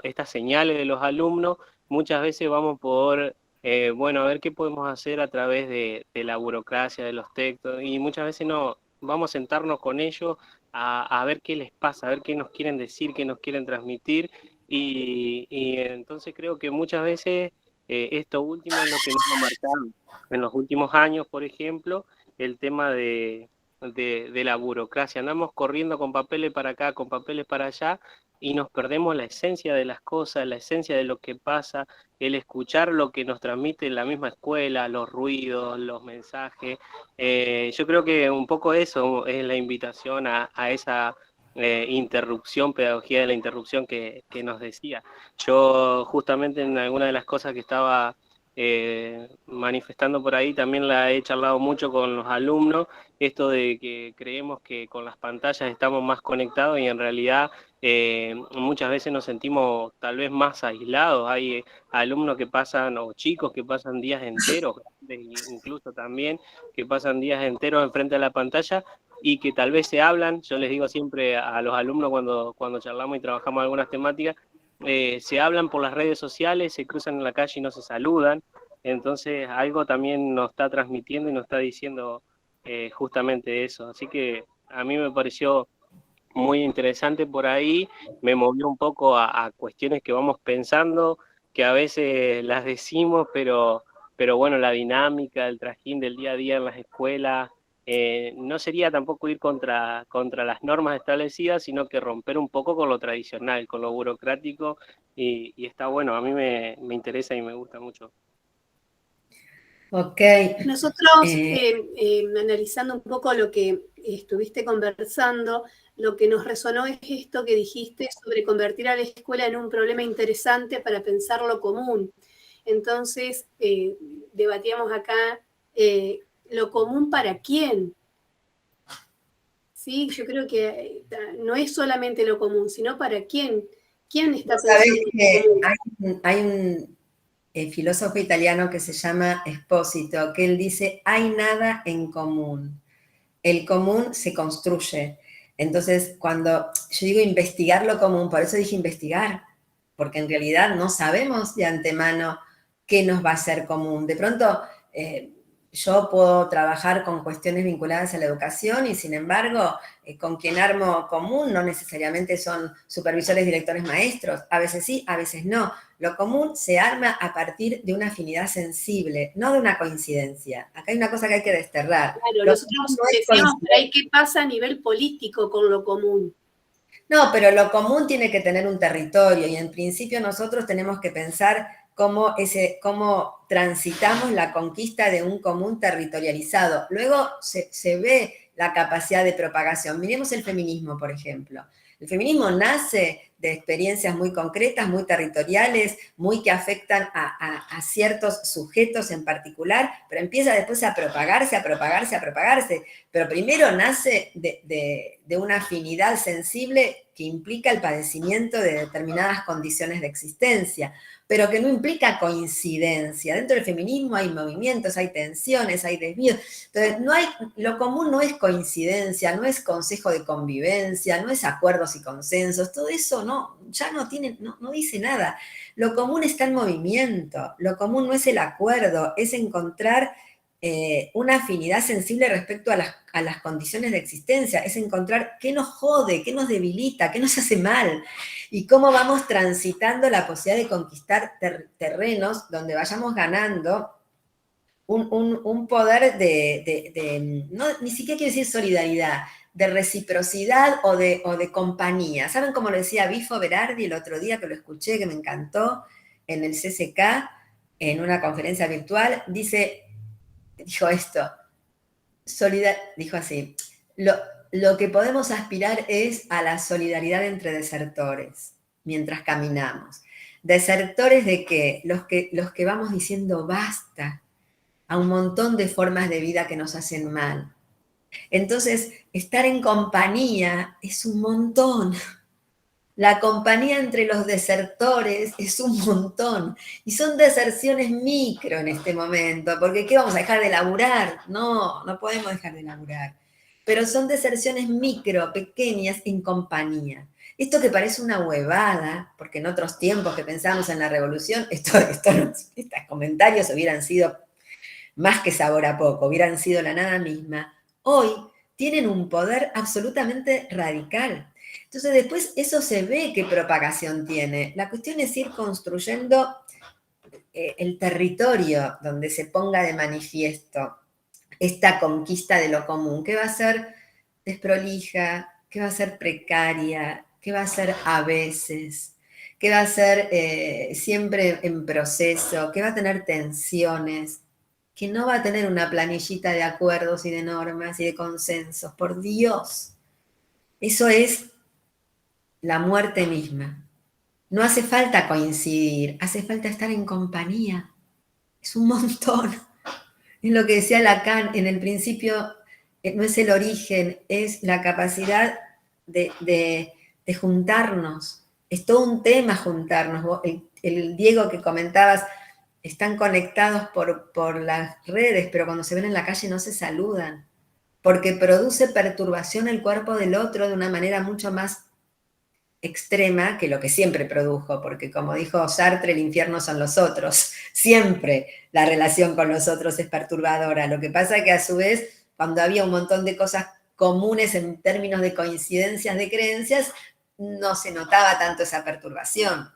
estas señales de los alumnos, muchas veces vamos por, bueno, a ver qué podemos hacer a través de la burocracia, de los textos, y muchas veces no, vamos a sentarnos con ellos a ver qué les pasa, a ver qué nos quieren decir, qué nos quieren transmitir. Y entonces creo que muchas veces esto último es lo que nos ha marcado. En los últimos años, por ejemplo, el tema de la burocracia. Andamos corriendo con papeles para acá, con papeles para allá, y nos perdemos la esencia de las cosas, la esencia de lo que pasa, el escuchar lo que nos transmite la misma escuela, los ruidos, los mensajes. Yo creo que un poco eso es la invitación a esa interrupción, pedagogía de la interrupción que nos decía. Yo justamente en alguna de las cosas que estaba manifestando por ahí también la he charlado mucho con los alumnos, esto de que creemos que con las pantallas estamos más conectados y en realidad muchas veces nos sentimos tal vez más aislados. Hay alumnos que pasan, o chicos que pasan días enteros, incluso también, que pasan días enteros enfrente de la pantalla y que tal vez se hablan. Yo les digo siempre a los alumnos cuando charlamos y trabajamos algunas temáticas, se hablan por las redes sociales, se cruzan en la calle y no se saludan. Entonces algo también nos está transmitiendo y nos está diciendo justamente eso. Así que a mí me pareció muy interesante por ahí, me movió un poco a cuestiones que vamos pensando, que a veces las decimos, pero bueno, la dinámica, el trajín del día a día en las escuelas, no sería tampoco ir contra las normas establecidas, sino que romper un poco con lo tradicional, con lo burocrático, y está bueno, a mí me interesa y me gusta mucho. Ok. Nosotros, analizando un poco lo que estuviste conversando, lo que nos resonó es esto que dijiste sobre convertir a la escuela en un problema interesante para pensar lo común. Entonces, debatíamos acá, ¿lo común para quién? Sí, yo creo que no es solamente lo común, sino para quién. ¿Quién está pensando? Hay un filósofo italiano que se llama Espósito, que él dice, hay nada en común. El común se construye. Entonces, cuando yo digo investigar lo común, por eso dije investigar, porque en realidad no sabemos de antemano qué nos va a ser común. De pronto, yo puedo trabajar con cuestiones vinculadas a la educación y, sin embargo, con quien armo común no necesariamente son supervisores, directores, maestros. A veces sí, a veces no. Lo común se arma a partir de una afinidad sensible, no de una coincidencia. Acá hay una cosa que hay que desterrar. Claro, nosotros decíamos por ahí qué pasa a nivel político con lo común. No, pero lo común tiene que tener un territorio y en principio nosotros tenemos que pensar cómo transitamos la conquista de un común territorializado. Luego se ve la capacidad de propagación. Miremos el feminismo, por ejemplo. El feminismo nace de experiencias muy concretas, muy territoriales, muy que afectan a ciertos sujetos en particular, pero empieza después a propagarse. Pero primero nace de una afinidad sensible que implica el padecimiento de determinadas condiciones de existencia, pero que no implica coincidencia. Dentro del feminismo hay movimientos, hay tensiones, hay desvíos. Entonces, lo común no es coincidencia, no es consejo de convivencia, no es acuerdos y consensos, todo eso no dice nada. Lo común está en movimiento, lo común no es el acuerdo, es encontrar una afinidad sensible respecto a las condiciones de existencia, es encontrar qué nos jode, qué nos debilita, qué nos hace mal, y cómo vamos transitando la posibilidad de conquistar terrenos donde vayamos ganando un poder ni siquiera quiero decir solidaridad, reciprocidad o de compañía. ¿Saben cómo lo decía Bifo Berardi el otro día que lo escuché, que me encantó, en el CCK, en una conferencia virtual? Dijo esto, dijo así, lo que podemos aspirar es a la solidaridad entre desertores mientras caminamos. ¿Desertores de qué? Los que vamos diciendo basta a un montón de formas de vida que nos hacen mal. Entonces, estar en compañía es un montón. La compañía entre los desertores es un montón. Y son deserciones micro en este momento, porque ¿qué vamos a dejar de laburar? No, no podemos dejar de laburar. Pero son deserciones micro, pequeñas, en compañía. Esto que parece una huevada, porque en otros tiempos que pensamos en la revolución, estos comentarios hubieran sido más que sabor a poco, hubieran sido la nada misma. Hoy tienen un poder absolutamente radical. Entonces después eso se ve qué propagación tiene. La cuestión es ir construyendo el territorio donde se ponga de manifiesto esta conquista de lo común, que va a ser desprolija, que va a ser precaria, que va a ser a veces, que va a ser siempre en proceso, que va a tener tensiones, que no va a tener una planillita de acuerdos y de normas y de consensos. Por Dios, eso es la muerte misma. No hace falta coincidir, hace falta estar en compañía. Es un montón. Es lo que decía Lacan en el principio, no es el origen, es la capacidad de juntarnos. Es todo un tema juntarnos. El Diego que comentabas, están conectados por las redes, pero cuando se ven en la calle no se saludan, porque produce perturbación el cuerpo del otro de una manera mucho más extrema que lo que siempre produjo, porque como dijo Sartre, el infierno son los otros. Siempre la relación con los otros es perturbadora. Lo que pasa es que a su vez, cuando había un montón de cosas comunes en términos de coincidencias de creencias, no se notaba tanto esa perturbación.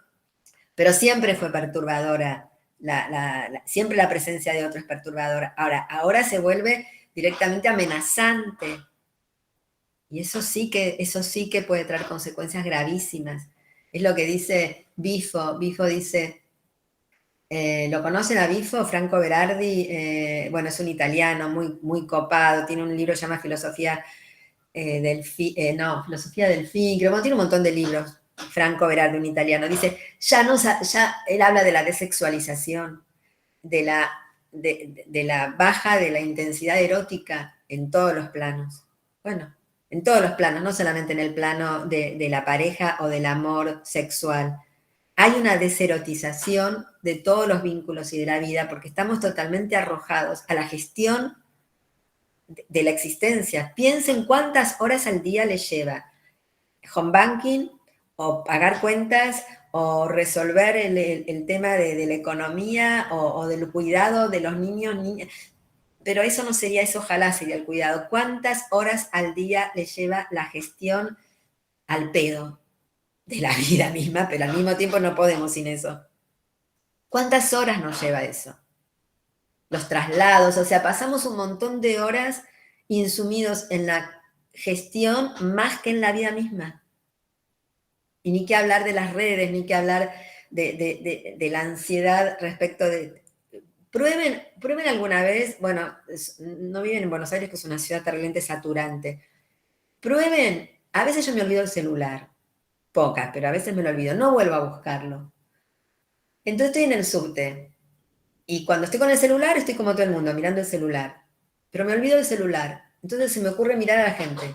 Pero siempre fue perturbadora. Siempre la presencia de otro es perturbadora. Ahora se vuelve directamente amenazante. Y eso sí que puede traer consecuencias gravísimas. Es lo que dice Bifo. Bifo dice, ¿lo conocen a Bifo? Franco Berardi, bueno, es un italiano muy, muy copado, tiene un libro que se llama Filosofía Filosofía del fin, creo que tiene un montón de libros. Franco Berardi, un italiano, dice, él habla de la desexualización, de la baja de la intensidad erótica en todos los planos. Bueno, en todos los planos, no solamente en el plano de la pareja o del amor sexual. Hay una deserotización de todos los vínculos y de la vida porque estamos totalmente arrojados a la gestión de la existencia. Piensen cuántas horas al día les lleva home banking o pagar cuentas o resolver el tema de la economía o del cuidado de los niños. Pero eso no sería eso, ojalá sería el cuidado. ¿Cuántas horas al día le lleva la gestión al pedo de la vida misma? Pero al mismo tiempo no podemos sin eso. ¿Cuántas horas nos lleva eso? Los traslados, o sea, pasamos un montón de horas insumidos en la gestión más que en la vida misma. Y ni que hablar de las redes, ni que hablar de la ansiedad respecto de... Prueben alguna vez, bueno, no viven en Buenos Aires, que es una ciudad terriblemente saturante. Prueben, a veces yo me olvido el celular, pocas, pero a veces me lo olvido, no vuelvo a buscarlo. Entonces estoy en el subte, y cuando estoy con el celular, estoy como todo el mundo, mirando el celular, pero me olvido del celular, entonces se me ocurre mirar a la gente.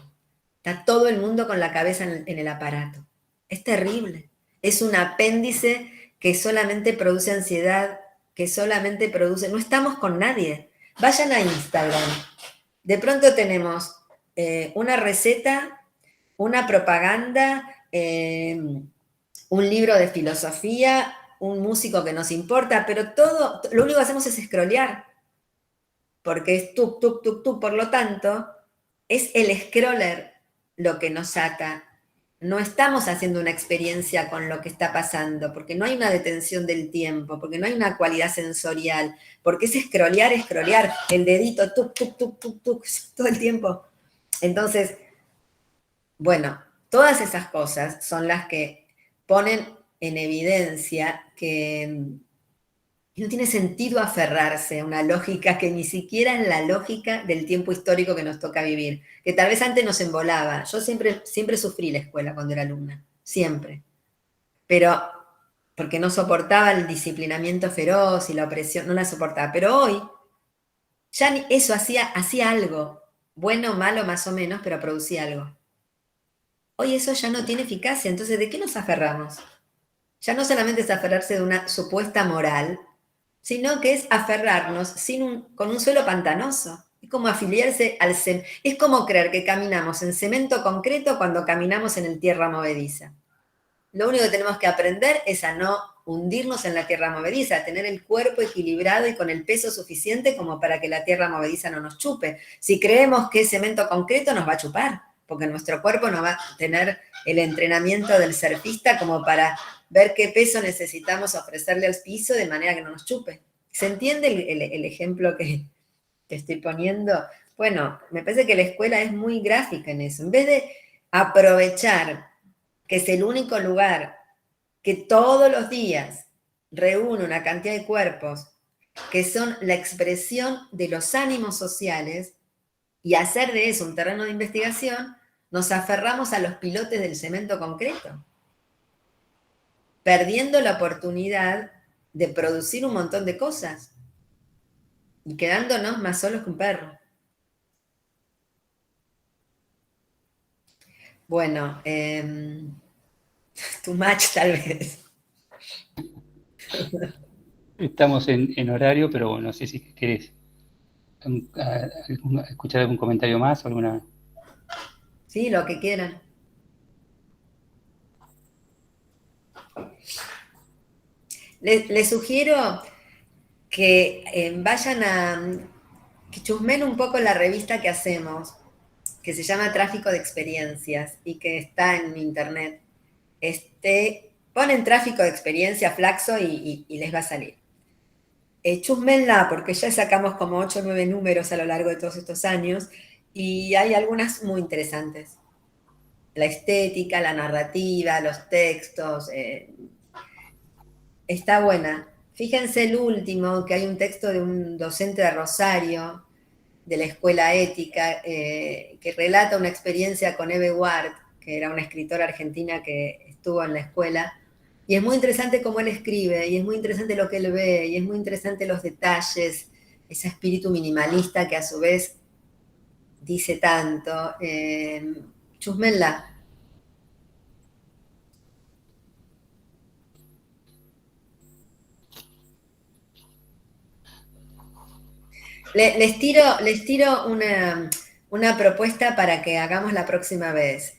Está todo el mundo con la cabeza en el aparato. Es terrible, es un apéndice que solamente produce ansiedad, que solamente produce, no estamos con nadie. Vayan a Instagram. De pronto tenemos una receta, una propaganda, un libro de filosofía, un músico que nos importa, pero todo, lo único que hacemos es scrollear, porque es tuk, tuk, tuk, tuk. Por lo tanto, es el scroller lo que nos ata. No estamos haciendo una experiencia con lo que está pasando, porque no hay una detención del tiempo, porque no hay una cualidad sensorial, porque es scrollear, el dedito, tuk, tuk, tuk, tuk, tuk, todo el tiempo. Entonces, Bueno, todas esas cosas son las que ponen en evidencia que no tiene sentido aferrarse a una lógica que ni siquiera es la lógica del tiempo histórico que nos toca vivir, que tal vez antes nos embolaba. Yo siempre sufrí la escuela cuando era alumna, siempre. Pero porque no soportaba el disciplinamiento feroz y la opresión, no la soportaba. Pero hoy, ya eso hacía algo, bueno, malo, más o menos, pero producía algo. Hoy eso ya no tiene eficacia, entonces ¿de qué nos aferramos? Ya no solamente es aferrarse de una supuesta moral, sino que es aferrarnos con un suelo pantanoso. Es como afiliarse al cemento. Es como creer que caminamos en cemento concreto cuando caminamos en el tierra movediza. Lo único que tenemos que aprender es a no hundirnos en la tierra movediza, a tener el cuerpo equilibrado y con el peso suficiente como para que la tierra movediza no nos chupe. Si creemos que es cemento concreto, nos va a chupar, porque nuestro cuerpo no va a tener el entrenamiento del surfista como para ver qué peso necesitamos ofrecerle al piso de manera que no nos chupe. ¿Se entiende el ejemplo que estoy poniendo? Bueno, me parece que la escuela es muy gráfica en eso. En vez de aprovechar que es el único lugar que todos los días reúne una cantidad de cuerpos que son la expresión de los ánimos sociales, y hacer de eso un terreno de investigación, nos aferramos a los pilotes del cemento concreto, perdiendo la oportunidad de producir un montón de cosas y quedándonos más solos que un perro. Bueno, too much tal vez. Estamos en horario, pero no sé si querés escuchar algún comentario más o alguna... Sí, lo que quieran. Les sugiero que vayan que chusmen un poco la revista que hacemos, que se llama Tráfico de Experiencias y que está en internet. Ponen Tráfico de Experiencia Flaxo y les va a salir. Chusmenla, porque ya sacamos como 8 o 9 números a lo largo de todos estos años y hay algunas muy interesantes. La estética, la narrativa, los textos, está buena. Fíjense el último, que hay un texto de un docente de Rosario, de la Escuela Ética, que relata una experiencia con Eve Ward, que era una escritora argentina que estuvo en la escuela, y es muy interesante cómo él escribe, y es muy interesante lo que él ve, y es muy interesante los detalles, ese espíritu minimalista que a su vez dice tanto. Chusmenla. Les tiro una propuesta para que hagamos la próxima vez.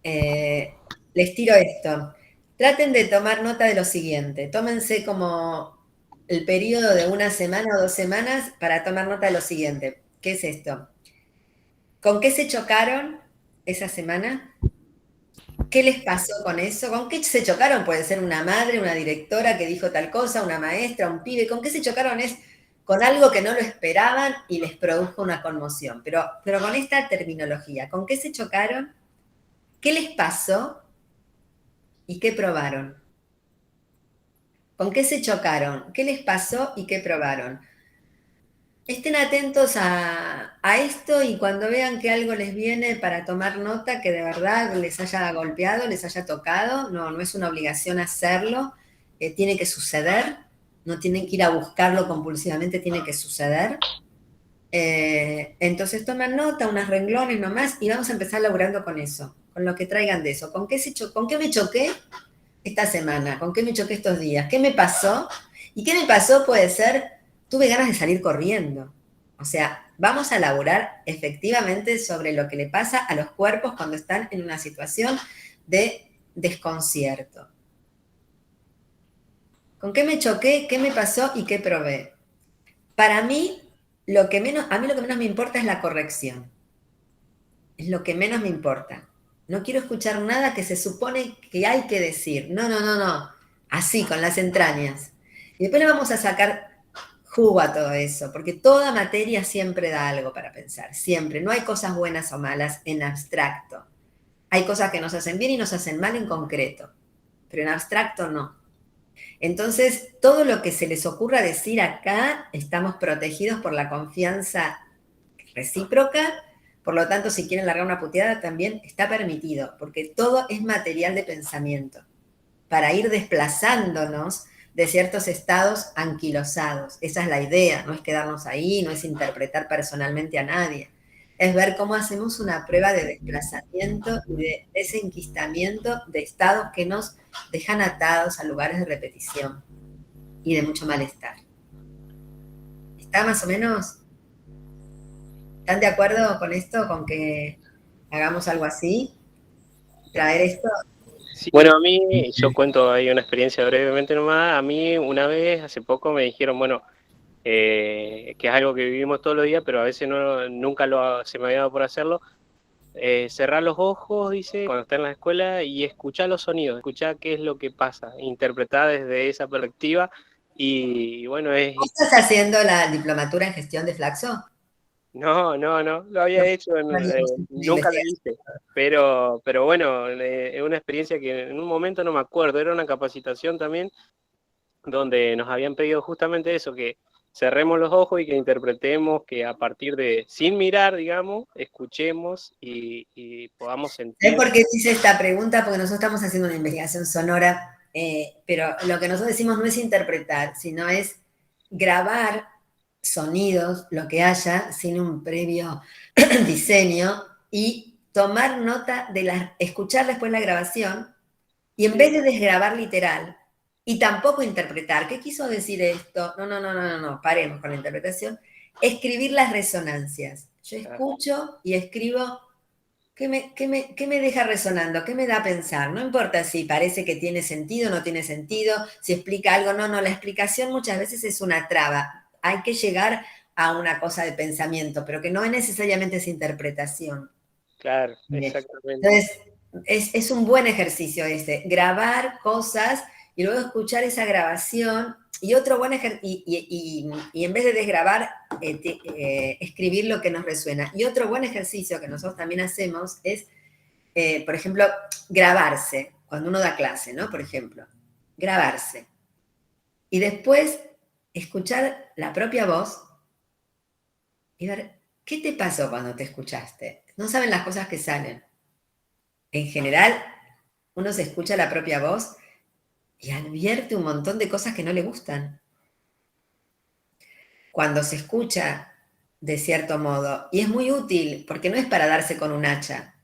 Les tiro esto. Traten de tomar nota de lo siguiente. Tómense como el periodo de 1 semana o 2 semanas para tomar nota de lo siguiente. ¿Qué es esto? ¿Con qué se chocaron esa semana? ¿Qué les pasó con eso? ¿Con qué se chocaron? Puede ser una madre, una directora que dijo tal cosa, una maestra, un pibe. ¿Con qué se chocaron? Es con algo que no lo esperaban y les produjo una conmoción. Pero con esta terminología, ¿con qué se chocaron? ¿Qué les pasó? ¿Y qué probaron? ¿Con qué se chocaron? ¿Qué les pasó y qué probaron? Estén atentos a esto y cuando vean que algo les viene para tomar nota, que de verdad les haya golpeado, les haya tocado, no es una obligación hacerlo, tiene que suceder, no tienen que ir a buscarlo compulsivamente, tiene que suceder. Entonces toman nota, unos renglones nomás, y vamos a empezar laburando con eso, con lo que traigan de eso. ¿Con qué me choqué esta semana? ¿Con qué me choqué estos días? ¿Qué me pasó? ¿Y qué me pasó? Puede ser, tuve ganas de salir corriendo. O sea, vamos a laburar efectivamente sobre lo que le pasa a los cuerpos cuando están en una situación de desconcierto. ¿Con qué me choqué? ¿Qué me pasó? ¿Y qué probé? Para mí, a mí lo que menos me importa es la corrección. Es lo que menos me importa. No quiero escuchar nada que se supone que hay que decir. No. Así, con las entrañas. Y después le vamos a sacar jugo a todo eso, porque toda materia siempre da algo para pensar, siempre. No hay cosas buenas o malas en abstracto. Hay cosas que nos hacen bien y nos hacen mal en concreto, pero en abstracto no. Entonces, todo lo que se les ocurra decir acá, estamos protegidos por la confianza recíproca. Por lo tanto, si quieren largar una puteada, también está permitido, porque todo es material de pensamiento para ir desplazándonos de ciertos estados anquilosados. Esa es la idea, no es quedarnos ahí, no es interpretar personalmente a nadie. Es ver cómo hacemos una prueba de desplazamiento y de desenquistamiento de estados que nos dejan atados a lugares de repetición y de mucho malestar. ¿Está más o menos? ¿Están de acuerdo con esto? ¿Con que hagamos algo así? ¿Traer esto? Sí. Bueno, a mí, yo cuento ahí una experiencia brevemente nomás. A mí una vez, hace poco, me dijeron, bueno, que es algo que vivimos todos los días, pero a veces nunca se me había dado por hacerlo. Cerrar los ojos, dice, cuando está en la escuela, y escuchar los sonidos, escuchar qué es lo que pasa, interpretar desde esa perspectiva. Y bueno, ¿Vos estás haciendo la diplomatura en gestión de Flaxo? No, lo había hecho, nunca lo hice, pero bueno, es una experiencia que en un momento no me acuerdo, era una capacitación también donde nos habían pedido justamente eso, que cerremos los ojos y que interpretemos, que a partir de, sin mirar, digamos, escuchemos y podamos sentir. ¿Sabes por qué hice esta pregunta? Porque nosotros estamos haciendo una investigación sonora, pero lo que nosotros decimos no es interpretar, sino es grabar sonidos, lo que haya, sin un previo diseño, y tomar nota de escuchar después la grabación, y en vez de desgrabar literal, y tampoco interpretar, ¿qué quiso decir esto? No, paremos con la interpretación. Escribir las resonancias. Yo escucho y escribo, ¿qué me deja resonando? ¿Qué me da a pensar? No importa si parece que tiene sentido o no tiene sentido, si explica algo, no, la explicación muchas veces es una traba. Hay que llegar a una cosa de pensamiento, pero que no necesariamente es interpretación. Claro, exactamente. Entonces, es un buen ejercicio grabar cosas y luego escuchar esa grabación, y otro buen ejercicio, y en vez de desgrabar, escribir lo que nos resuena. Y otro buen ejercicio que nosotros también hacemos es, por ejemplo, grabarse, cuando uno da clase, ¿no? Por ejemplo, grabarse. Y después escuchar la propia voz y ver, ¿qué te pasó cuando te escuchaste? No saben las cosas que salen. En general, uno se escucha la propia voz y advierte un montón de cosas que no le gustan. Cuando se escucha de cierto modo, y es muy útil, porque no es para darse con un hacha,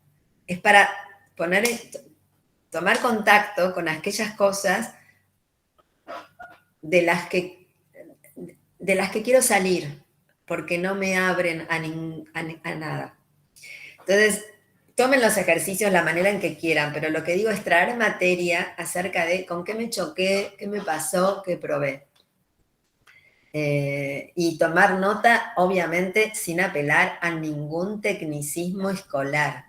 es para tomar contacto con aquellas cosas de las que quiero salir, porque no me abren a nada. Entonces, tomen los ejercicios la manera en que quieran, pero lo que digo es traer materia acerca de con qué me choqué, qué me pasó, qué probé. Y tomar nota, obviamente, sin apelar a ningún tecnicismo escolar,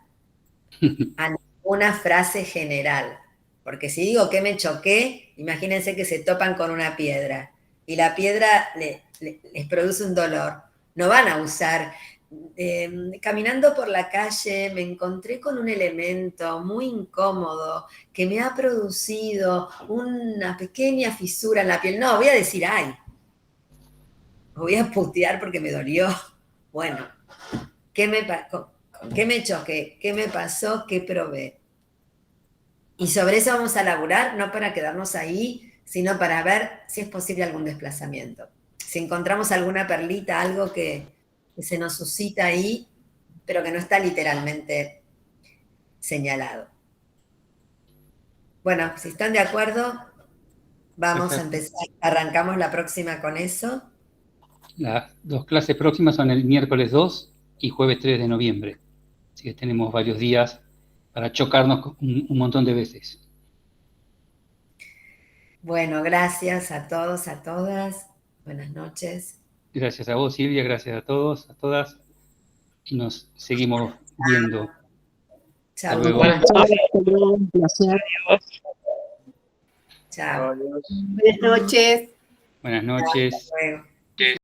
a ninguna frase general. Porque si digo que me choqué, imagínense que se topan con una piedra y la piedra les produce un dolor. No van a usar, caminando por la calle me encontré con un elemento muy incómodo que me ha producido una pequeña fisura en la piel. No, voy a decir, ay, voy a putear porque me dolió. Bueno, ¿con qué me choqué? ¿Qué me pasó? ¿Qué probé? Y sobre eso vamos a laburar, no para quedarnos ahí, sino para ver si es posible algún desplazamiento. Si encontramos alguna perlita, algo que se nos suscita ahí, pero que no está literalmente señalado. Bueno, si están de acuerdo, vamos a empezar. Arrancamos la próxima con eso. Las dos clases próximas son el miércoles 2 y jueves 3 de noviembre. Así que tenemos varios días para chocarnos un montón de veces. Bueno, gracias a todos, a todas. Buenas noches. Gracias a vos, Silvia, gracias a todos, a todas. Y nos seguimos viendo. Chao. Hasta luego. Un placer. Chao. Buenas noches. Buenas noches. Hasta luego.